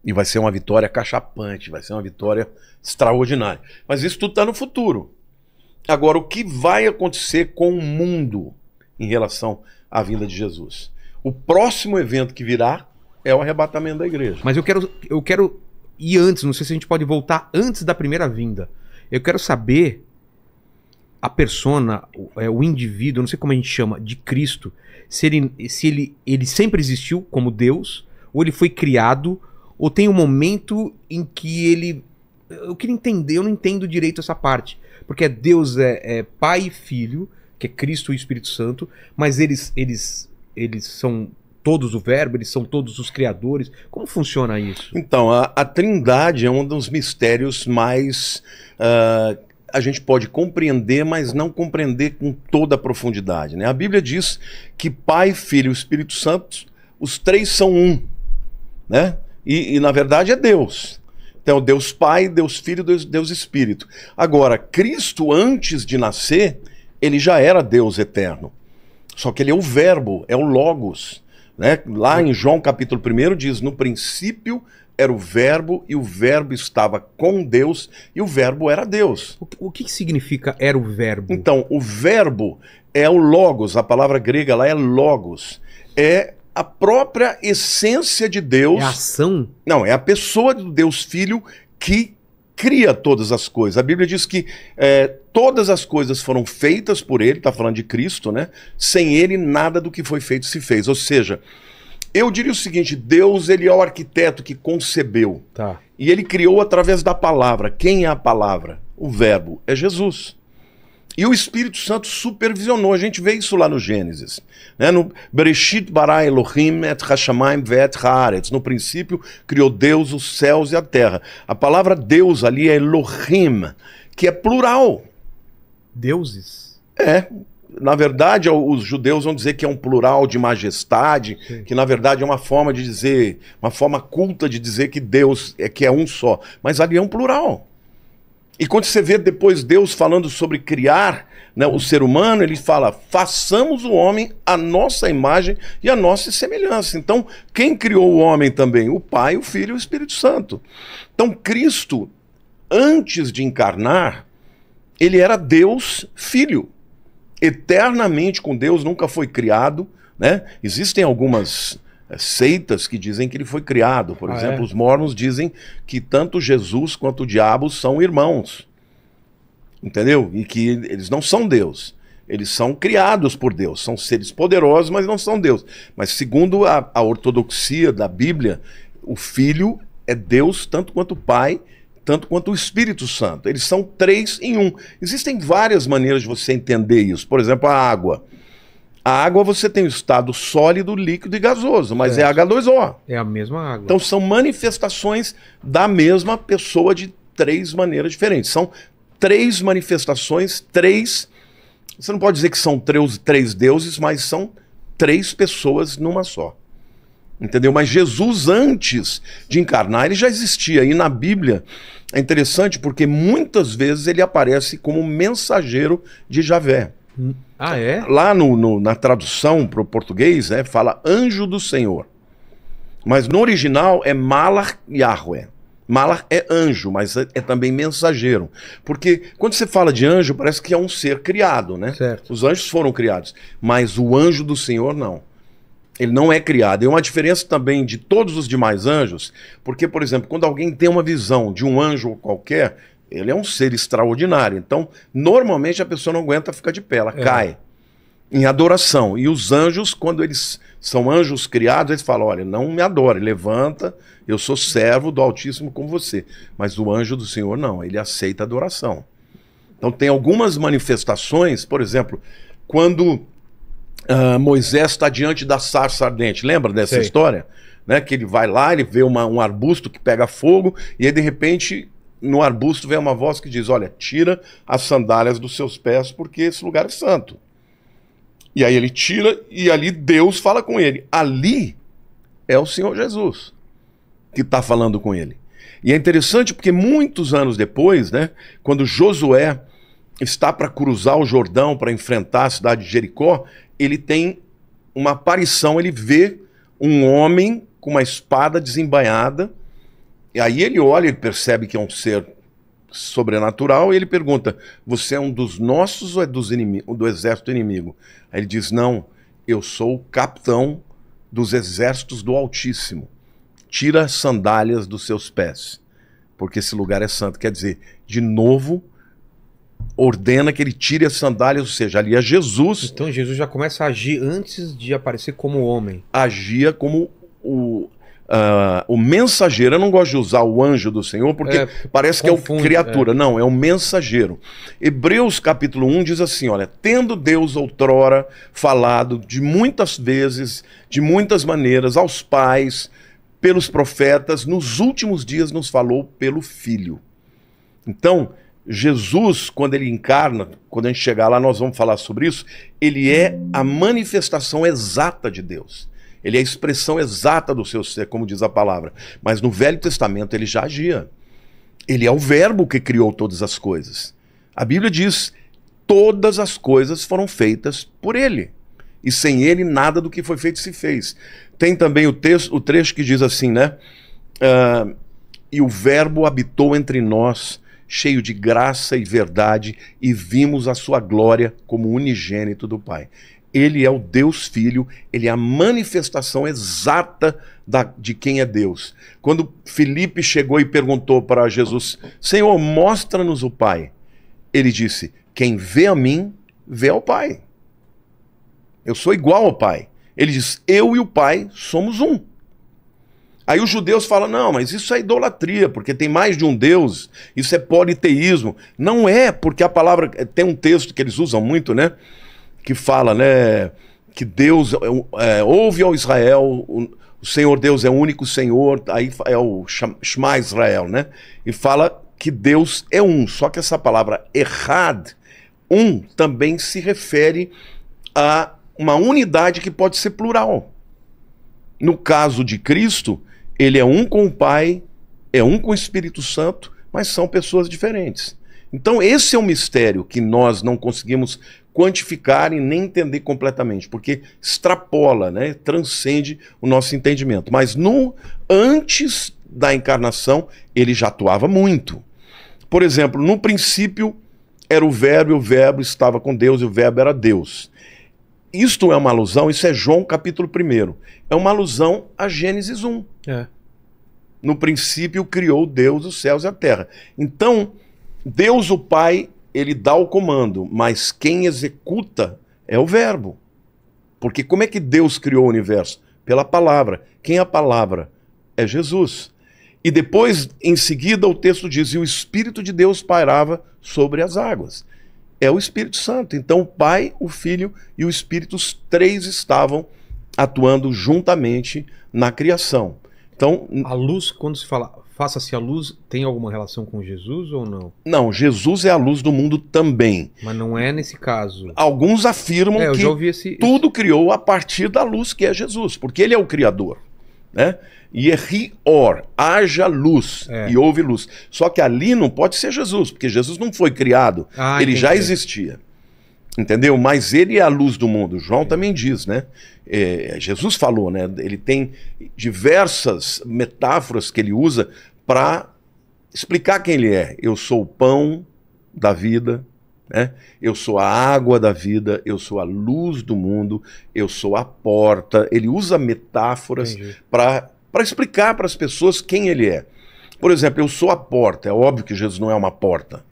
E vai ser uma vitória cachapante, vai ser uma vitória extraordinária. Mas isso tudo está no futuro. Agora, o que vai acontecer com o mundo em relação à vinda de Jesus? O próximo evento que virá é o arrebatamento da igreja. Mas eu quero ir antes, não sei se a gente pode voltar antes da primeira vinda. Eu quero saber a persona, o indivíduo, não sei como a gente chama, de Cristo, se ele sempre existiu como Deus, ou ele foi criado, ou tem um momento em que ele... Eu queria entender, eu não entendo direito essa parte. Porque Deus é Pai e Filho, que é Cristo e o Espírito Santo, mas eles são todos o Verbo, eles são todos os criadores. Como funciona isso? Então, a Trindade é um dos mistérios mais... a gente pode compreender, mas não compreender com toda a profundidade, né? A Bíblia diz que Pai, Filho e o Espírito Santo, os três são um, né? E na verdade é Deus. Então, Deus Pai, Deus Filho, Deus Espírito. Agora, Cristo, antes de nascer, ele já era Deus eterno. Só que ele é o Verbo, é o Logos, né? Lá em João capítulo 1 diz, no princípio era o Verbo, e o Verbo estava com Deus, e o Verbo era Deus. O que significa era o Verbo? Então, o Verbo é o Logos, a palavra grega lá é Logos. É a própria essência de Deus. É a ação? Não, é a pessoa do Deus Filho que cria todas as coisas. A Bíblia diz que todas as coisas foram feitas por ele, está falando de Cristo, né? Sem ele, nada do que foi feito se fez. Ou seja, eu diria o seguinte, Deus, ele é o arquiteto que concebeu. Tá. E ele criou através da palavra. Quem é a palavra? O Verbo. É Jesus. E o Espírito Santo supervisionou. A gente vê isso lá no Gênesis. Né? No Bereshit bara Elohim et hashamayim ve'et haaretz. No princípio, criou Deus os céus e a terra. A palavra Deus ali é Elohim, que é plural. Deuses? É. Na verdade, os judeus vão dizer que é um plural de majestade, sim, que na verdade é uma forma de dizer, uma forma culta de dizer que Deus é um só. Mas ali é um plural. E quando você vê depois Deus falando sobre criar, né, o ser humano, ele fala, façamos o homem à nossa imagem e à nossa semelhança. Então, quem criou o homem também? O Pai, o Filho e o Espírito Santo. Então, Cristo, antes de encarnar, ele era Deus Filho. Eternamente com Deus, nunca foi criado, né? Existem algumas seitas que dizem que ele foi criado. Por exemplo, os mormons dizem que tanto Jesus quanto o diabo são irmãos. Entendeu? E que eles não são Deus. Eles são criados por Deus. São seres poderosos, mas não são Deus. Mas segundo a ortodoxia da Bíblia, o Filho é Deus tanto quanto o Pai, tanto quanto o Espírito Santo. Eles são 3 em 1. Existem várias maneiras de você entender isso. Por exemplo, a água. A água você tem o estado sólido, líquido e gasoso, mas é H2O. É a mesma água. Então são manifestações da mesma pessoa de 3 maneiras diferentes. São 3 manifestações, 3... Você não pode dizer que são 3 deuses, mas são 3 pessoas numa só. Entendeu? Mas Jesus, antes de encarnar, ele já existia. E na Bíblia é interessante porque muitas vezes ele aparece como mensageiro de Javé. Ah, é? Lá na tradução para o português, fala anjo do Senhor. Mas no original é Malach Yahweh. Malach é anjo, mas é também mensageiro. Porque quando você fala de anjo, parece que é um ser criado, né? Certo. Os anjos foram criados, mas o anjo do Senhor não. Ele não é criado. E uma diferença também de todos os demais anjos, porque, por exemplo, quando alguém tem uma visão de um anjo qualquer, ele é um ser extraordinário. Então, normalmente a pessoa não aguenta ficar de pé, ela cai em adoração. E os anjos, quando eles são anjos criados, eles falam, olha, não me adore, levanta, eu sou servo do Altíssimo como você. Mas o anjo do Senhor não, ele aceita adoração. Então tem algumas manifestações, por exemplo, quando Moisés está diante da sarça ardente, lembra dessa história? Né? Que ele vai lá, ele vê um arbusto que pega fogo, e aí de repente no arbusto vem uma voz que diz, olha, tira as sandálias dos seus pés, porque esse lugar é santo. E aí ele tira, e ali Deus fala com ele. Ali é o Senhor Jesus que está falando com ele. E é interessante porque muitos anos depois, né, quando Josué está para cruzar o Jordão para enfrentar a cidade de Jericó, ele tem uma aparição, ele vê um homem com uma espada desembainhada, e aí ele olha, ele percebe que é um ser sobrenatural, e ele pergunta, você é um dos nossos ou é do exército inimigo? Aí ele diz, não, eu sou o capitão dos exércitos do Altíssimo. Tira as sandálias dos seus pés, porque esse lugar é santo. Quer dizer, de novo, ordena que ele tire as sandálias, ou seja, ali é Jesus. Então Jesus já começa a agir antes de aparecer como homem. Agia como o mensageiro. Eu não gosto de usar o anjo do Senhor, porque parece que confunde, é o criatura. Não, é o mensageiro. Hebreus capítulo 1 diz assim, olha, tendo Deus outrora falado de muitas vezes, de muitas maneiras, aos pais, pelos profetas, nos últimos dias nos falou pelo Filho. Então, Jesus, quando ele encarna, quando a gente chegar lá nós vamos falar sobre isso, ele é a manifestação exata de Deus. Ele é a expressão exata do seu ser, como diz a palavra. Mas no Velho Testamento ele já agia. Ele é o verbo que criou todas as coisas. A Bíblia diz, todas as coisas foram feitas por ele. E sem ele nada do que foi feito se fez. Tem também o trecho que diz assim, né? E o verbo habitou entre nós, cheio de graça e verdade, e vimos a sua glória como unigênito do Pai. Ele é o Deus Filho, ele é a manifestação exata de quem é Deus. Quando Filipe chegou e perguntou para Jesus, Senhor, mostra-nos o Pai. Ele disse, quem vê a mim, vê ao Pai. Eu sou igual ao Pai. Ele diz, eu e o Pai somos um. Aí os judeus falam, não, mas isso é idolatria, porque tem mais de um Deus, isso é politeísmo. Não é, porque a palavra, tem um texto que eles usam muito, né? Que fala, né, que Deus, ouve ao Israel, o Senhor Deus é o único Senhor, aí é o Shema Israel, né? E fala que Deus é um, só que essa palavra Echad, um, também se refere a uma unidade que pode ser plural. No caso de Cristo, ele é um com o Pai, é um com o Espírito Santo, mas são pessoas diferentes. Então esse é um mistério que nós não conseguimos quantificar e nem entender completamente, porque extrapola, né, transcende o nosso entendimento. Mas antes da encarnação, ele já atuava muito. Por exemplo, no princípio era o Verbo, e o Verbo estava com Deus, e o Verbo era Deus. isto é uma alusão, isso é João capítulo 1. É uma alusão a Gênesis 1. É. No princípio criou Deus os céus e a terra. Então, Deus o Pai, ele dá o comando, mas quem executa é o verbo. Porque como é que Deus criou o universo? Pela palavra. Quem é a palavra? É Jesus. E depois, em seguida, o texto diz, e o Espírito de Deus pairava sobre as águas. É o Espírito Santo. Então, o Pai, o Filho e o Espírito, os três estavam atuando juntamente na criação. Então, A luz, quando se fala faça-se a luz, tem alguma relação com Jesus ou não? não, Jesus é a luz do mundo também. Mas não é nesse caso. Alguns afirmam Eu que já ouvi esse... tudo criou a partir da luz que é Jesus, porque ele é o Criador, né? Yehi or, haja luz, É. e houve luz. Só que ali não pode ser Jesus, porque Jesus não foi criado, Ah, ele já entendi. existia. Entendeu? Mas ele é a luz do mundo. João também diz, né? Jesus falou, né? Ele tem diversas metáforas que ele usa para explicar quem ele é. Eu sou o pão da vida, né? Eu sou a água da vida, eu sou a luz do mundo, eu sou a porta. Ele usa metáforas Entendi. para explicar para as pessoas quem ele é. Por exemplo, eu sou a porta. É óbvio que Jesus não é uma porta.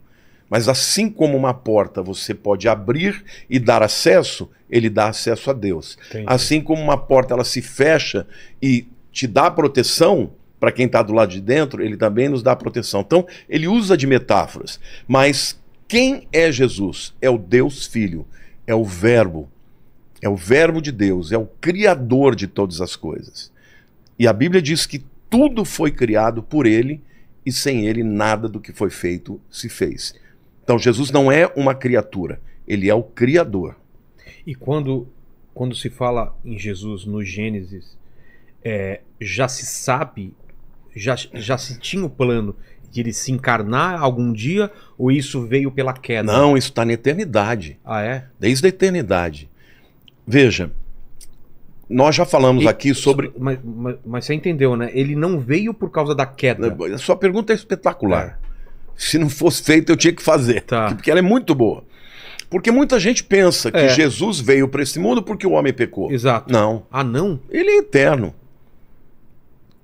Mas assim como uma porta você pode abrir e dar acesso, ele dá acesso a Deus. Entendi. Assim como uma porta ela se fecha e te dá proteção para quem está do lado de dentro, ele também nos dá proteção. Então, ele usa de metáforas. Mas quem é Jesus? É o Deus Filho, é o Verbo de Deus, é o Criador de todas as coisas. E a Bíblia diz que tudo foi criado por ele e sem ele nada do que foi feito se fez. Então Jesus não é uma criatura, ele é o Criador. E quando se fala em Jesus no Gênesis, já se sabe, já se tinha o plano de ele se encarnar algum dia, ou isso veio pela queda? Não, isso está na eternidade, Ah, é? desde a eternidade. Veja, nós já falamos aqui sobre... Mas você entendeu, né? Ele não veio por causa da queda. A sua pergunta é espetacular. Se não fosse feito, eu tinha que fazer, Tá. porque ela é muito boa. Porque muita gente pensa que É. Jesus veio para esse mundo porque o homem pecou. Exato. Não, Ah, não? ele é eterno.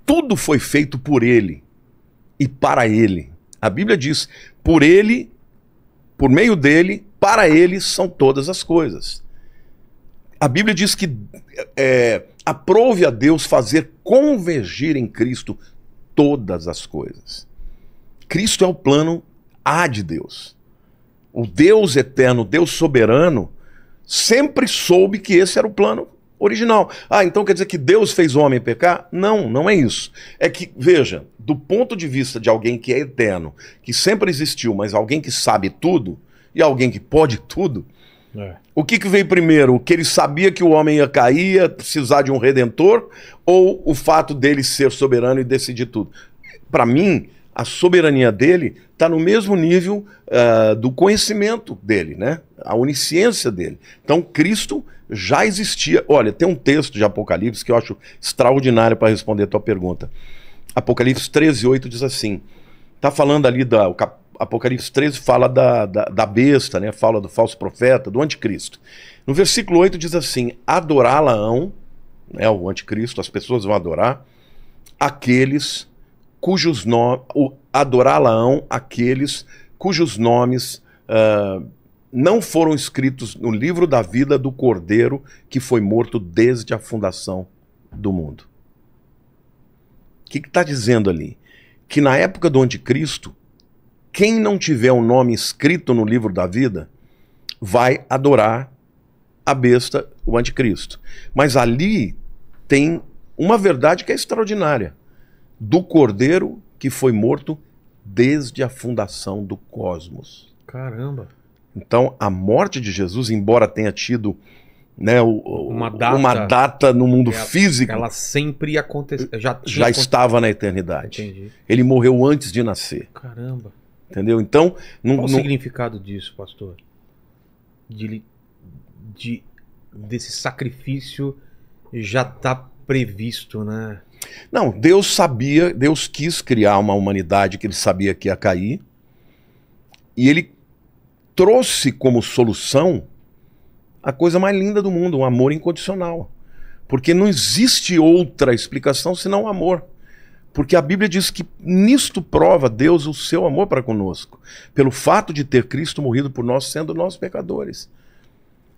Tudo foi feito por ele e para ele. A Bíblia diz, por ele, por meio dele, para ele são todas as coisas. A Bíblia diz que aprove a Deus fazer convergir em Cristo todas as coisas. Cristo é o plano A de Deus. O Deus eterno, Deus soberano, sempre soube que esse era o plano original. Ah, então quer dizer que Deus fez o homem pecar? Não, não é isso. É que, veja, do ponto de vista de alguém que é eterno, que sempre existiu, mas alguém que sabe tudo, e alguém que pode tudo, o que veio primeiro? O que ele sabia que o homem ia cair, ia precisar de um redentor, ou o fato dele ser soberano e decidir tudo? Para mim, a soberania dele está no mesmo nível do conhecimento dele, né? A onisciência dele. Então, Cristo já existia. Olha, tem um texto de Apocalipse que eu acho extraordinário para responder a tua pergunta. Apocalipse 13:8 diz assim, está falando ali Apocalipse 13 fala da besta, né? Fala do falso profeta, do anticristo. No versículo 8 diz assim, adorá-la-ão, né, o anticristo, as pessoas vão adorar, aqueles cujos nomes, adorá-la-ão aqueles cujos nomes não foram escritos no livro da vida do Cordeiro que foi morto desde a fundação do mundo. O que está dizendo ali? Que na época do anticristo, quem não tiver um nome escrito no livro da vida vai adorar a besta, o anticristo. Mas ali tem uma verdade que é extraordinária. Do Cordeiro que foi morto desde a fundação do cosmos. Caramba. Então, a morte de Jesus, embora tenha tido, né, Uma uma data no mundo físico, Ela sempre aconteceu. já estava na eternidade. Entendi. Ele morreu antes de nascer. Caramba. Entendeu? Então, Qual o significado disso, pastor? Desse sacrifício já está previsto, né? Não, Deus sabia, Deus quis criar uma humanidade que ele sabia que ia cair, e ele trouxe como solução a coisa mais linda do mundo, um amor incondicional. Porque não existe outra explicação senão o amor. Porque a Bíblia diz que nisto prova Deus o seu amor para conosco, pelo fato de ter Cristo morrido por nós, sendo nós pecadores.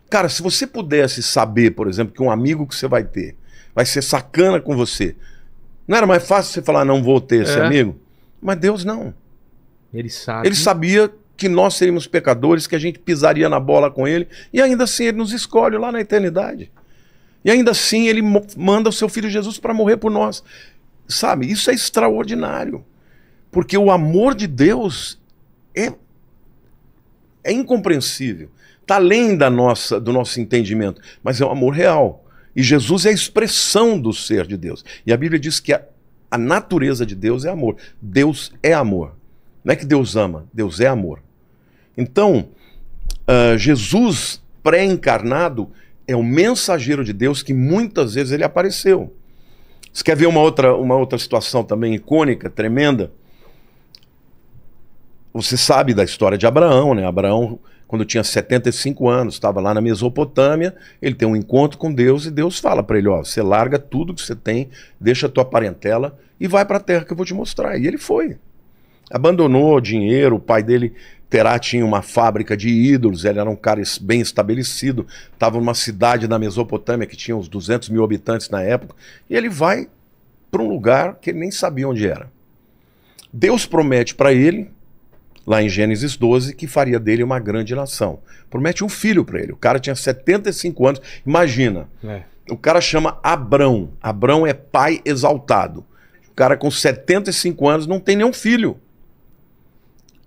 Cara, se você pudesse saber, por exemplo, que um amigo que você vai ter vai ser sacana com você, não era mais fácil você falar, não vou ter esse amigo? Mas Deus não. Ele sabe. Ele sabia que nós seríamos pecadores, que a gente pisaria na bola com ele, e ainda assim ele nos escolhe lá na eternidade. E ainda assim ele manda o seu filho Jesus para morrer por nós. Sabe, isso é extraordinário. Porque o amor de Deus é incompreensível. Está além do nosso entendimento, mas é um amor real. E Jesus é a expressão do ser de Deus. E a Bíblia diz que a natureza de Deus é amor. Deus é amor. Não é que Deus ama, Deus é amor. Então, Jesus pré-encarnado é o mensageiro de Deus que muitas vezes ele apareceu. Você quer ver uma outra situação também icônica, tremenda? Você sabe da história de Abraão, né? Abraão, quando tinha 75 anos, estava lá na Mesopotâmia, ele tem um encontro com Deus e Deus fala para ele, ó, você larga tudo que você tem, deixa a tua parentela e vai para a terra que eu vou te mostrar. E ele foi. Abandonou dinheiro, o pai dele, Terá, tinha uma fábrica de ídolos, ele era um cara bem estabelecido, estava numa cidade na Mesopotâmia que tinha uns 200 mil habitantes na época, e ele vai para um lugar que ele nem sabia onde era. Deus promete para ele, lá em Gênesis 12, que faria dele uma grande nação. Promete um filho para ele. O cara tinha 75 anos, imagina, o cara chama Abrão, Abrão é pai exaltado. O cara com 75 anos não tem nenhum filho.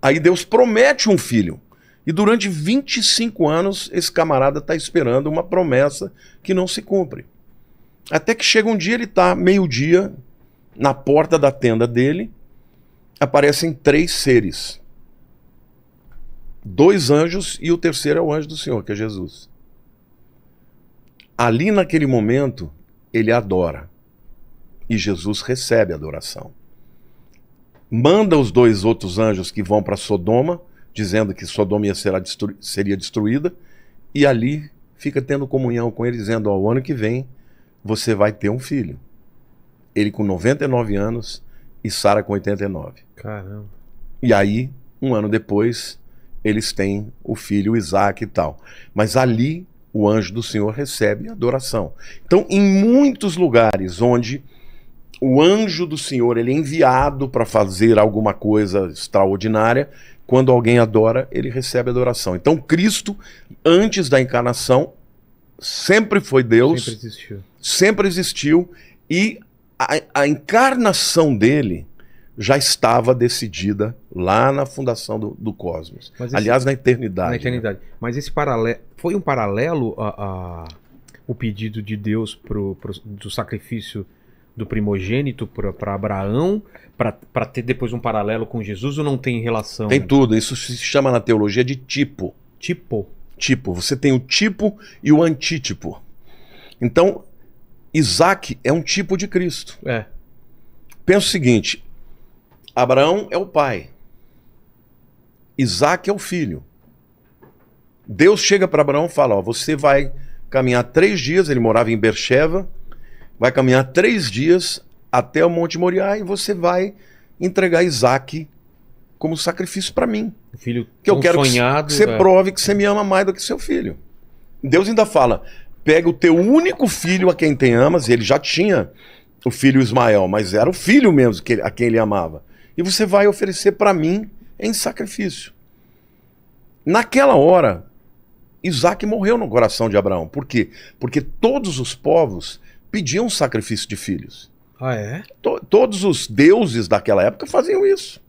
Aí Deus promete um filho. E durante 25 anos esse camarada está esperando uma promessa que não se cumpre. Até que chega um dia, ele está meio-dia, na porta da tenda dele, aparecem 3 seres. 2 anjos e o terceiro é o anjo do Senhor, que é Jesus. Ali naquele momento, ele adora. E Jesus recebe a adoração. Manda os 2 outros anjos que vão para Sodoma, dizendo que Sodoma seria destruída, e ali fica tendo comunhão com ele, dizendo, ó, o ano que vem você vai ter um filho. Ele com 99 anos e Sara com 89. Caramba. E aí, um ano depois, eles têm o filho Isaac e tal. Mas ali o anjo do Senhor recebe adoração. Então, em muitos lugares onde o anjo do Senhor ele é enviado para fazer alguma coisa extraordinária, quando alguém adora, ele recebe adoração. Então Cristo, antes da encarnação, sempre foi Deus, sempre existiu, e a encarnação dele já estava decidida lá na fundação do cosmos. Aliás, na eternidade. Na eternidade. Né? Mas esse paralelo, foi um paralelo o pedido de Deus do sacrifício do primogênito para Abraão, para ter depois um paralelo com Jesus, ou não tem relação? Tem tudo, isso se chama na teologia de tipo. Tipo? Tipo, você tem o tipo e o antítipo. Então, Isaac é um tipo de Cristo. Pensa o seguinte, Abraão é o pai, Isaac é o filho. Deus chega para Abraão e fala, ó, você vai caminhar 3 dias, ele morava em Beersheba, vai caminhar 3 dias até o Monte Moriá e você vai entregar Isaac como sacrifício para mim. O filho que eu quero sonhado, que você prove que você me ama mais do que seu filho. Deus ainda fala, pega o teu único filho a quem te amas, e ele já tinha o filho Ismael, mas era o filho mesmo a quem ele amava. E você vai oferecer para mim em sacrifício. Naquela hora, Isaac morreu no coração de Abraão. Por quê? Porque todos os povos pediam sacrifício de filhos. Ah, é? Todos os deuses daquela época faziam isso.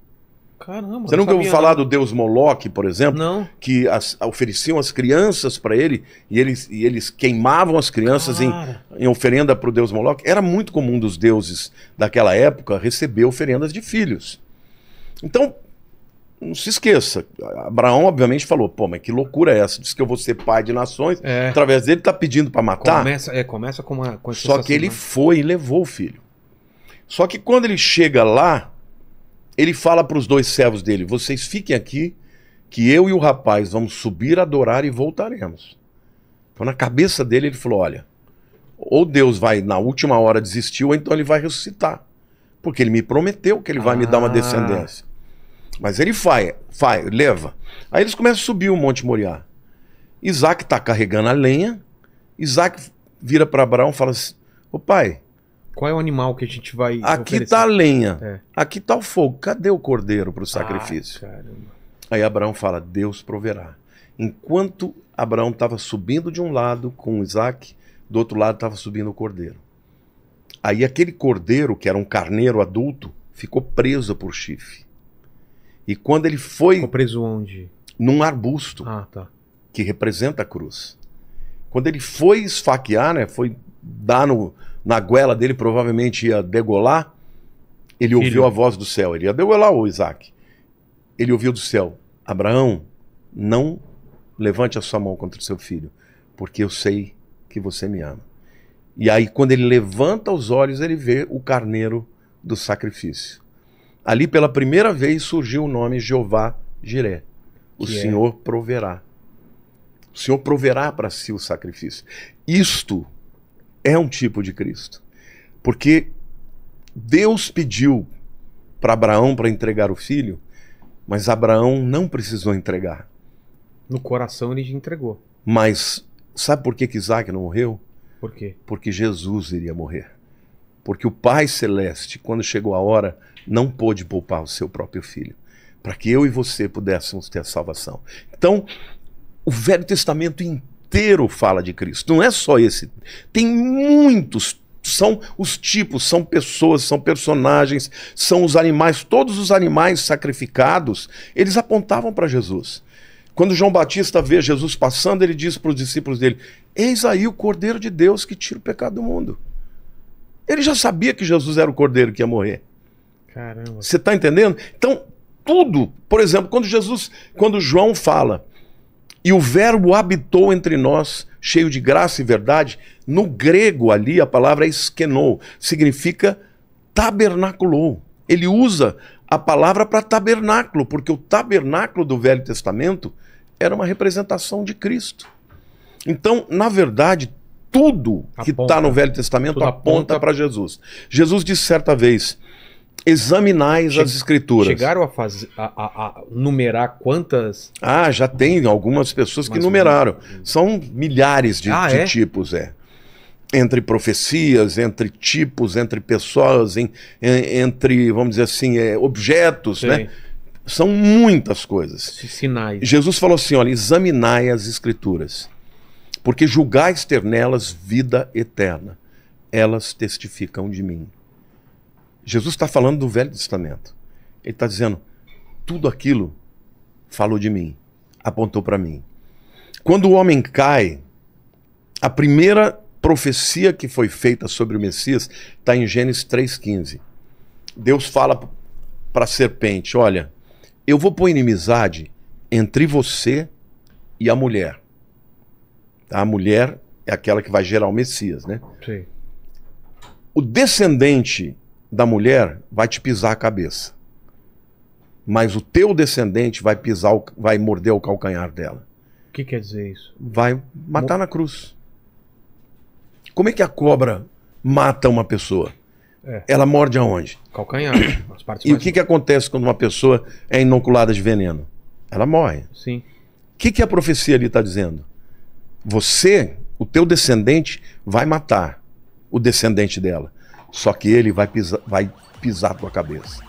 Caramba. Você nunca ouviu falar do deus Moloque, por exemplo? Não. Que ofereciam as crianças para ele e eles queimavam as crianças em oferenda para o deus Moloque. Era muito comum dos deuses daquela época receber oferendas de filhos. Então, não se esqueça, Abraão obviamente falou, pô, mas que loucura é essa? Diz que eu vou ser pai de nações, através dele tá pedindo para matar. Começa com Só que ele foi e levou o filho. Só que quando ele chega lá, ele fala para os 2 servos dele, vocês fiquem aqui, que eu e o rapaz vamos subir, adorar e voltaremos. Então na cabeça dele ele falou, olha, ou Deus vai na última hora desistir, ou então ele vai ressuscitar. Porque ele me prometeu que ele vai me dar uma descendência. Mas ele vai, leva. Aí eles começam a subir o Monte Moriá. Isaac está carregando a lenha. Isaac vira para Abraão e fala assim, ô pai, qual é o animal que a gente vai aqui está a lenha, aqui está o fogo, cadê o cordeiro para o sacrifício? Caramba. Aí Abraão fala, Deus proverá. Enquanto Abraão estava subindo de um lado com Isaac, do outro lado estava subindo o cordeiro. Aí aquele cordeiro, que era um carneiro adulto, ficou preso por chifre. E quando ele foi... Ficou preso onde? Num arbusto, que representa a cruz. Quando ele foi esfaquear, né, foi dar na goela dele, provavelmente ia degolar, ele ouviu a voz do céu. Ele ia degolar o Isaac. Ele ouviu do céu, Abraão, não levante a sua mão contra o seu filho, porque eu sei que você me ama. E aí, quando ele levanta os olhos, ele vê o carneiro do sacrifício. Ali, pela primeira vez, surgiu o nome Jeová Jiré. O Senhor proverá. O Senhor proverá para si o sacrifício. Isto é um tipo de Cristo. Porque Deus pediu para Abraão para entregar o filho, mas Abraão não precisou entregar. No coração ele já entregou. Mas sabe por que Isaac não morreu? Por quê? Porque Jesus iria morrer. Porque o Pai Celeste, quando chegou a hora, não pôde poupar o seu próprio filho, para que eu e você pudéssemos ter a salvação. Então, o Velho Testamento inteiro fala de Cristo. Não é só esse. Tem muitos. São os tipos, são pessoas, são personagens, são os animais. Todos os animais sacrificados, eles apontavam para Jesus. Quando João Batista vê Jesus passando, ele diz para os discípulos dele, eis aí o Cordeiro de Deus que tira o pecado do mundo. Ele já sabia que Jesus era o Cordeiro que ia morrer. Caramba. Você está entendendo? Então, tudo, por exemplo, quando João fala, e o verbo habitou entre nós, cheio de graça e verdade, no grego ali a palavra é eskenou, significa tabernaculou. Ele usa a palavra para tabernáculo, porque o tabernáculo do Velho Testamento era uma representação de Cristo. Então, na verdade, tudo que está no Velho Testamento aponta para Jesus. Jesus disse certa vez, examinais as Escrituras. Chegaram a numerar quantas? Ah, já tem algumas pessoas que numeraram. São milhares de tipos, entre profecias, entre tipos, entre pessoas, entre, vamos dizer assim, objetos, né? São muitas coisas. Sinais. Jesus falou assim, olha, examinai as Escrituras, porque julgais ter nelas vida eterna. Elas testificam de mim. Jesus está falando do Velho Testamento. Ele está dizendo, tudo aquilo falou de mim, apontou para mim. Quando o homem cai, a primeira profecia que foi feita sobre o Messias está em Gênesis 3,15. Deus fala para a serpente, olha, eu vou pôr inimizade entre você e a mulher. A mulher é aquela que vai gerar o Messias, né? Sim. O descendente da mulher vai te pisar a cabeça. Mas o teu descendente vai morder o calcanhar dela. O que quer dizer isso? Vai matar na cruz. Como é que a cobra mata uma pessoa? Ela morde aonde? Calcanhar. As partes E o que acontece quando uma pessoa é inoculada de veneno? Ela morre. Sim. O que a profecia ali está dizendo? Você, o teu descendente, vai matar o descendente dela. Só que ele vai pisar a tua cabeça.